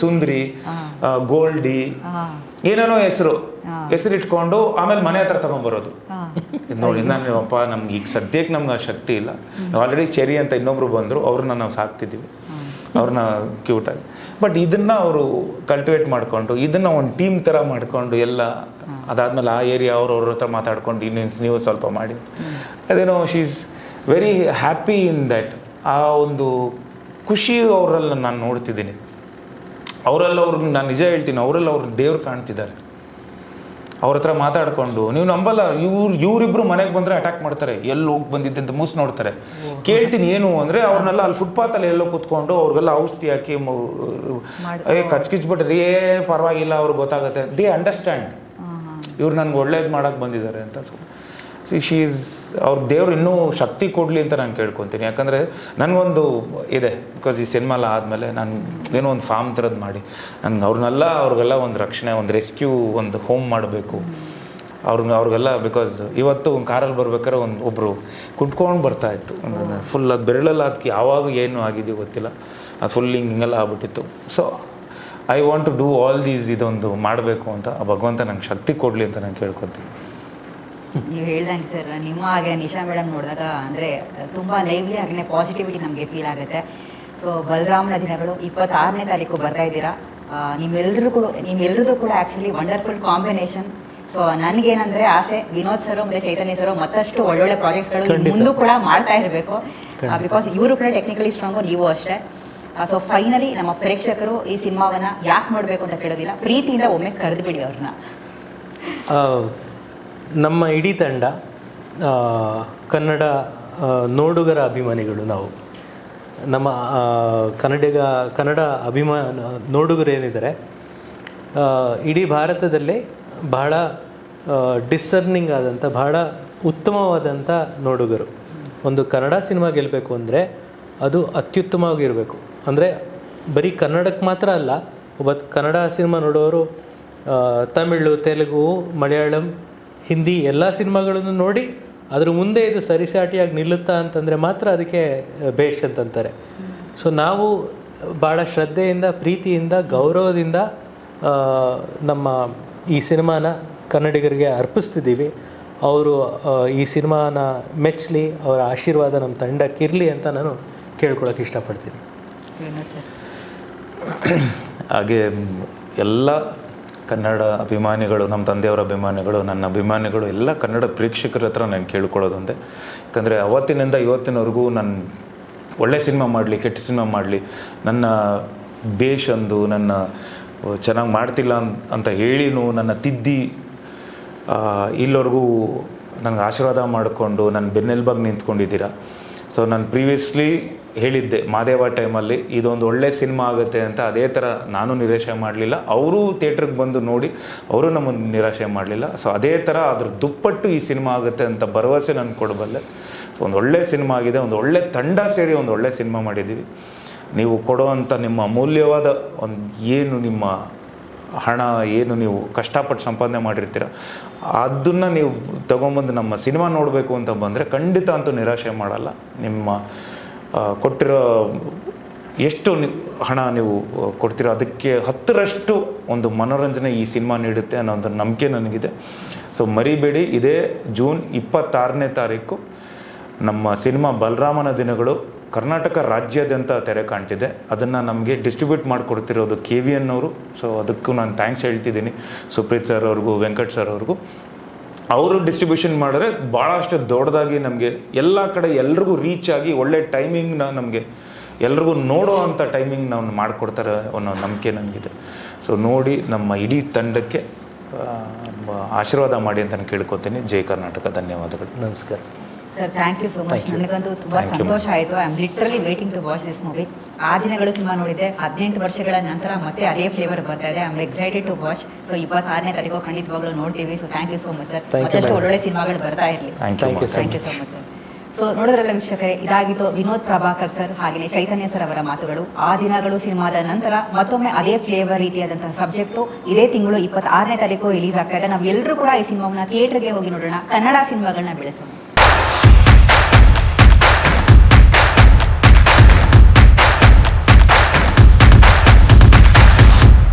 ಸುಂದ್ರಿ, ಗೋಲ್ಡಿ, ಏನೇನೋ ಹೆಸರು ಇಟ್ಕೊಂಡು ಆಮೇಲೆ ಮನೆ ಹತ್ರ ತಗೊಂಡ್ಬರೋದು. ನೋಡಿ ನಾನಪ್ಪ ನಮ್ಗೆ ಈಗ ಸದ್ಯಕ್ಕೆ ನಮ್ಗೆ ಆ ಶಕ್ತಿ ಇಲ್ಲ. ಆಲ್ರೆಡಿ ಚೆರಿ ಅಂತ ಇನ್ನೊಬ್ರು ಬಂದರು, ಅವ್ರನ್ನ ನಾವು ಸಾಕ್ತಿದ್ದೀವಿ, ಅವ್ರನ್ನ ಕ್ಯೂಟಾಗಿ. ಬಟ್ ಇದನ್ನು ಅವರು ಕಲ್ಟಿವೇಟ್ ಮಾಡಿಕೊಂಡು ಇದನ್ನು ಒಂದು ಟೀಮ್ ಥರ ಮಾಡಿಕೊಂಡು ಎಲ್ಲ ಅದಾದಮೇಲೆ ಆ ಏರಿಯಾ ಅವ್ರ ಹತ್ರ ಮಾತಾಡ್ಕೊಂಡು ನೀವು ಸ್ವಲ್ಪ ಮಾಡಿ, ಅದೇನೋ she is very happy in that. ಆ ಒಂದು ಖುಷಿ ಅವರೆಲ್ಲ ನಾನು ನೋಡ್ತಿದ್ದೀನಿ. ಅವರೆಲ್ಲ ಅವ್ರಿಗೆ ನಾನು ನಿಜ ಹೇಳ್ತೀನಿ, ಅವರೆಲ್ಲ ಅವ್ರ ದೇವ್ರು ಕಾಣ್ತಿದ್ದಾರೆ. ಅವ್ರ ಹತ್ರ ಮಾತಾಡಿಕೊಂಡು ನೀವು ನಂಬಲ್ಲ, ಇವರಿಬ್ರು ಮನೆಗೆ ಬಂದರೆ ಅಟ್ಯಾಕ್ ಮಾಡ್ತಾರೆ, ಎಲ್ಲಿ ಹೋಗಿ ಬಂದಿದ್ದೆ ಅಂತ ಮೂಸ್ ನೋಡ್ತಾರೆ. ಕೇಳ್ತೀನಿ ಏನು ಅಂದರೆ ಅವ್ರನ್ನೆಲ್ಲ ಅಲ್ಲಿ ಫುಟ್ಪಾತಲ್ಲಿ ಎಲ್ಲೋ ಕೂತ್ಕೊಂಡು ಅವ್ರಿಗೆಲ್ಲ ಔಷಧಿ ಹಾಕಿ ಕಚ್ಕಿಚ್ಬಿಟ್ರೆ ಪರವಾಗಿಲ್ಲ, ಅವ್ರಿಗೆ ಗೊತ್ತಾಗುತ್ತೆ, ದೇ ಅಂಡರ್ಸ್ಟ್ಯಾಂಡ್ ಇವ್ರು ನನಗೆ ಒಳ್ಳೇದು ಮಾಡೋಕ್ಕೆ ಬಂದಿದ್ದಾರೆ ಅಂತ. ಶಿ ಈಸ್ ಅವ್ರ ದೇವ್ರು ಇನ್ನೂ ಶಕ್ತಿ ಕೊಡಲಿ ಅಂತ ನಾನು ಕೇಳ್ಕೊತೀನಿ. ಯಾಕಂದರೆ ನನಗೊಂದು ಇದೆ, ಬಿಕಾಸ್ ಈ ಸಿನಿಮಾ ಎಲ್ಲ ಆದಮೇಲೆ ನಾನು ಏನೋ ಒಂದು ಫಾರ್ಮ್ ಥರದ್ದು ಮಾಡಿ ನನಗೆ ಅವ್ರಿಗೆಲ್ಲ ಒಂದು ರಕ್ಷಣೆ, ಒಂದು ರೆಸ್ಕ್ಯೂ, ಒಂದು ಹೋಮ್ ಮಾಡಬೇಕು ಅವ್ರಿಗೆಲ್ಲ. ಬಿಕಾಸ್ ಇವತ್ತು ಒಂದು ಕಾರಲ್ಲಿ ಬರ್ಬೇಕಾದ್ರೆ ಒಬ್ಬರು ಕುಟ್ಕೊಂಡು ಬರ್ತಾಯಿತ್ತು, ಫುಲ್ ಅದು ಬೆರಳಲ್ಲ, ಅದಕ್ಕೆ ಯಾವಾಗ ಏನು ಆಗಿದೆಯೋ ಗೊತ್ತಿಲ್ಲ, ಅದು ಫುಲ್ ಹಿಂಗೆಲ್ಲ ಆಗ್ಬಿಟ್ಟಿತ್ತು. So I want to do all these, ಇದೊಂದು ಮಾಡಬೇಕು ಅಂತ ಆ ಭಗವಂತ ನಂಗೆ ಶಕ್ತಿ ಕೊಡಲಿ ಅಂತ ನಾನು ಕೇಳ್ಕೊತೀನಿ. ನೀವು ಹೇಳ್ದಂಗೆ ಸರ್, ನಿಮ್ಮ ಹಾಗೆ ನಿಶಾ ಮೇಡಮ್ ನೋಡಿದಾಗ ಅಂದರೆ ತುಂಬ ಲೈವ್ಲಿ ಹಾಗೆ ಪಾಸಿಟಿವಿಟಿ ನಮಗೆ ಫೀಲ್ ಆಗುತ್ತೆ. ಸೊ ಬಲರಾಮನ ದಿನಗಳು 26ನೇ ತಾರೀಕು ಬರ್ತಾ ಇದ್ದೀರಾ. ನಿಮ್ಮೆಲ್ಲರದು ಕೂಡ ಆ್ಯಕ್ಚುಲಿ ವಂಡರ್ಫುಲ್ ಕಾಂಬಿನೇಷನ್. ಸೊ ನನಗೇನಂದರೆ ಆಸೆ, ವಿನೋದ್ ಸರು ಮತ್ತು ಚೈತನ್ಯ ಸರು ಮತ್ತಷ್ಟು ಒಳ್ಳೊಳ್ಳೆ ಪ್ರಾಜೆಕ್ಟ್ಸ್ಗಳು ಮುಂದೂ ಕೂಡ ಮಾಡ್ತಾ ಇರಬೇಕು. ಬಿಕಾಸ್ ಇವರು ಕೂಡ ಟೆಕ್ನಿಕಲಿ ಸ್ಟ್ರಾಂಗು, ನೀವು ಅಷ್ಟೇ. ಸೊ ಫೈನಲಿ ನಮ್ಮ ಪ್ರೇಕ್ಷಕರು ಈ ಸಿನಿಮಾವನ್ನು ಯಾಕೆ ನೋಡಬೇಕು ಅಂತ ಕೇಳೋದಿಲ್ಲ, ಪ್ರೀತಿಯಿಂದ ಒಮ್ಮೆ ಕರೆದುಬಿಡಿ ಅವ್ರನ್ನ. ನಮ್ಮ ಇಡೀ ತಂಡ ಕನ್ನಡ ನೋಡುಗರ ಅಭಿಮಾನಿಗಳು. ನಾವು ನಮ್ಮ ಕನ್ನಡ ನೋಡುಗರು ಏನಿದ್ದಾರೆ ಇಡೀ ಭಾರತದಲ್ಲೇ ಬಹಳ ಡಿಸರ್ನಿಂಗ್ ಆದಂಥ, ಬಹಳ ಉತ್ತಮವಾದಂಥ ನೋಡುಗರು. ಒಂದು ಕನ್ನಡ ಸಿನಿಮಾ ಗೆಲ್ಲಬೇಕು ಅಂದರೆ ಅದು ಅತ್ಯುತ್ತಮವಾಗಿರಬೇಕು. ಅಂದರೆ ಬರೀ ಕನ್ನಡಕ್ಕೆ ಮಾತ್ರ ಅಲ್ಲ, ಒಬ್ಬ ಕನ್ನಡ ಸಿನಿಮಾ ನೋಡೋರು ತಮಿಳು, ತೆಲುಗು, ಮಲಯಾಳಂ, ಹಿಂದಿ ಎಲ್ಲ ಸಿನಿಮಾಗಳನ್ನು ನೋಡಿ ಅದ್ರ ಮುಂದೆ ಇದು ಸರಿಸಾಟಿಯಾಗಿ ನಿಲ್ಲುತ್ತಾ ಅಂತಂದರೆ ಮಾತ್ರ ಅದಕ್ಕೆ ಬೇಷ್ ಅಂತಂತಾರೆ. ಸೊ ನಾವು ಭಾಳ ಶ್ರದ್ಧೆಯಿಂದ, ಪ್ರೀತಿಯಿಂದ, ಗೌರವದಿಂದ ನಮ್ಮ ಈ ಸಿನಿಮಾನ ಕನ್ನಡಿಗರಿಗೆ ಅರ್ಪಿಸ್ತಿದ್ದೀವಿ. ಅವರು ಈ ಸಿನಿಮಾನ ಮೆಚ್ಚಲಿ, ಅವರ ಆಶೀರ್ವಾದ ನಮ್ಮ ತಂಡಕ್ಕಿರಲಿ ಅಂತ ನಾನು ಕೇಳ್ಕೊಳಕ್ಕೆ ಇಷ್ಟಪಡ್ತೀನಿ. ಹಾಗೆ ಎಲ್ಲ ಕನ್ನಡ ಅಭಿಮಾನಿಗಳು, ನಮ್ಮ ತಂದೆಯವರ ಅಭಿಮಾನಿಗಳು, ನನ್ನ ಅಭಿಮಾನಿಗಳು, ಎಲ್ಲ ಕನ್ನಡ ಪ್ರೇಕ್ಷಕರ ಹತ್ರ ನಾನು ಕೇಳ್ಕೊಳ್ಳೋದೊಂದೇ. ಯಾಕಂದರೆ ಅವತ್ತಿನಿಂದ ಇವತ್ತಿನವರೆಗೂ ನಾನು ಒಳ್ಳೆ ಸಿನಿಮಾ ಮಾಡಲಿ, ಕೆಟ್ಟ ಸಿನಿಮಾ ಮಾಡಲಿ, ನನ್ನ ಬೇಷಂದು, ನನ್ನ ಚೆನ್ನಾಗಿ ಮಾಡ್ತಿಲ್ಲ ಅಂತ ಹೇಳಿನೂ ನನ್ನ ತಿದ್ದಿ ಇಲ್ಲಿವರೆಗೂ ನನಗೆ ಆಶೀರ್ವಾದ ಮಾಡಿಕೊಂಡು ನನ್ನ ಬೆನ್ನೆಲುಬಾಗಿ ನಿಂತ್ಕೊಂಡಿದ್ದೀರಾ. ಸೊ ನಾನು ಪ್ರೀವಿಯಸ್ಲಿ ಹೇಳಿದ್ದೆ ಮಾದೇವ ಟೈಮಲ್ಲಿ ಇದೊಂದು ಒಳ್ಳೆ ಸಿನಿಮಾ ಆಗುತ್ತೆ ಅಂತ. ಅದೇ ಥರ ನಾನು ನಿರಾಶೆ ಮಾಡಲಿಲ್ಲ, ಅವರು ಥಿಯೇಟ್ರಿಗೆ ಬಂದು ನೋಡಿ ಅವರು ನಮ್ಮನ್ನು ನಿರಾಶೆ ಮಾಡಲಿಲ್ಲ. ಸೊ ಅದೇ ಥರ ಅದ್ರ ದುಪ್ಪಟ್ಟು ಈ ಸಿನಿಮಾ ಆಗುತ್ತೆ ಅಂತ ಭರವಸೆ ನಾನು ಕೊಡಬಲ್ಲೆ. ಸೊ ಒಂದು ಒಳ್ಳೆ ಸಿನಿಮಾ ಆಗಿದೆ, ಒಂದು ಒಳ್ಳೆ ತಂಡ ಸೇರಿ ಒಂದು ಒಳ್ಳೆ ಸಿನಿಮಾ ಮಾಡಿದ್ದೀವಿ. ನೀವು ಕೊಡೋವಂಥ ನಿಮ್ಮ ಅಮೂಲ್ಯವಾದ ಒಂದು ಏನು ನಿಮ್ಮ ಹಣ ಏನು ನೀವು ಕಷ್ಟಪಟ್ಟು ಸಂಪಾದನೆ ಮಾಡಿರ್ತೀರ ಅದನ್ನು ನೀವು ತೊಗೊಂಬಂದು ನಮ್ಮ ಸಿನಿಮಾ ನೋಡಬೇಕು ಅಂತ ಬಂದರೆ ಖಂಡಿತ ಅಂತೂ ನಿರಾಶೆ ಮಾಡಲ್ಲ. ನಿಮ್ಮ ಕೊಟ್ಟಿರೋ ಎಷ್ಟು ಹಣ ನೀವು ಕೊಡ್ತೀರೋ ಅದಕ್ಕೆ 10ರಷ್ಟು ಒಂದು ಮನೋರಂಜನೆ ಈ ಸಿನಿಮಾ ನೀಡುತ್ತೆ ಅನ್ನೋ ಒಂದು ನಂಬಿಕೆ ನನಗಿದೆ. ಸೊ ಮರಿಬೇಡಿ, ಇದೇ ಜೂನ್ 26ನೇ ತಾರೀಕು ನಮ್ಮ ಸಿನಿಮಾ ಬಲರಾಮನ ದಿನಗಳು ಕರ್ನಾಟಕ ರಾಜ್ಯಾದ್ಯಂತ ತೆರೆ ಕಾಣ್ತಿದೆ. ಅದನ್ನು ನಮಗೆ ಡಿಸ್ಟ್ರಿಬ್ಯೂಟ್ ಮಾಡಿಕೊಡ್ತಿರೋದು KVN ಅವರು. ಸೊ ಅದಕ್ಕೂ ನಾನು ಥ್ಯಾಂಕ್ಸ್ ಹೇಳ್ತಿದ್ದೀನಿ ಸುಪ್ರೀತ್ ಸರ್ ಅವ್ರಿಗೂ, ವೆಂಕಟ್ ಸರ್ ಅವ್ರಿಗೂ. ಅವರು ಡಿಸ್ಟ್ರಿಬ್ಯೂಷನ್ ಮಾಡಿದ್ರೆ ಭಾಳಷ್ಟು ದೊಡ್ಡದಾಗಿ ನಮಗೆ ಎಲ್ಲ ಕಡೆ ಎಲ್ರಿಗೂ ರೀಚ್ ಆಗಿ ಒಳ್ಳೆ ಟೈಮಿಂಗ್ನ ನಮಗೆ ಎಲ್ರಿಗೂ ನೋಡೋ ಅಂಥ ಟೈಮಿಂಗ್ ನಾವು ಮಾಡಿಕೊಡ್ತಾರೆ ಅನ್ನೋ ನಂಬಿಕೆ ನನಗಿದೆ. ಸೊ ನೋಡಿ ನಮ್ಮ ಇಡೀ ತಂಡಕ್ಕೆ ಆಶೀರ್ವಾದ ಮಾಡಿ ಅಂತ ನಾನು ಕೇಳ್ಕೊತೀನಿ. ಜೈ ಕರ್ನಾಟಕ. ಧನ್ಯವಾದಗಳು. ನಮಸ್ಕಾರ sir, thank you so much. ನನಗಂತೂ ತುಂಬ ಸಂತೋಷ ಆಯಿತು. I am literally waiting to watch this movie. ಆ ದಿನಗಳು ಸಿನಿಮಾ ನೋಡಿದ್ದೆ, 18 ವರ್ಷಗಳ ನಂತರ ಮತ್ತೆ ಅದೇ ಫ್ಲೇವರ್ ಬರ್ತಾ ಇದೆ. I am excited to watch. So 26ನೇ ತಾರೀಕು ಖಂಡಿತವಾಗ್ಲೂ ನೋಡ್ತೀವಿ. So thank you so much sir. ಮತ್ತಷ್ಟು ಒಳ್ಳೊಳ್ಳೆ ಸಿನಿಮಾಗಳು ಬರ್ತಾ ಇರಲಿ. Thank you so much sir. So ನೋಡಿದ್ರಲ್ಲ ವೀಕ್ಷಕರೇ, ಇದಾಗಿತ್ತು ವಿನೋದ್ ಪ್ರಭಾಕರ್ ಸರ್ ಹಾಗೆಯೇ ಚೈತನ್ಯ ಸರ್ ಅವರ ಮಾತುಗಳು. ಆ ದಿನಗಳು ಸಿನಿಮಾದ ನಂತರ ಮತ್ತೊಮ್ಮೆ ಅದೇ ಫ್ಲೇವರ್ ರೀತಿಯಾದಂತಹ ಸಬ್ಜೆಕ್ಟು ಇದೇ ತಿಂಗಳು 26ನೇ ತಾರೀಕು ರಿಲೀಸ್ ಆಗ್ತಾ ಇದೆ. ನಾವು ಎಲ್ಲರೂ ಕೂಡ ಈ ಸಿನಿಮಾವನ್ನ ಥಿಯೇಟರ್ಗೆ ಹೋಗಿ ನೋಡೋಣ, ಕನ್ನಡ ಸಿನಿಮಾಗಳನ್ನ ಬೆಳೆಸೋಣ.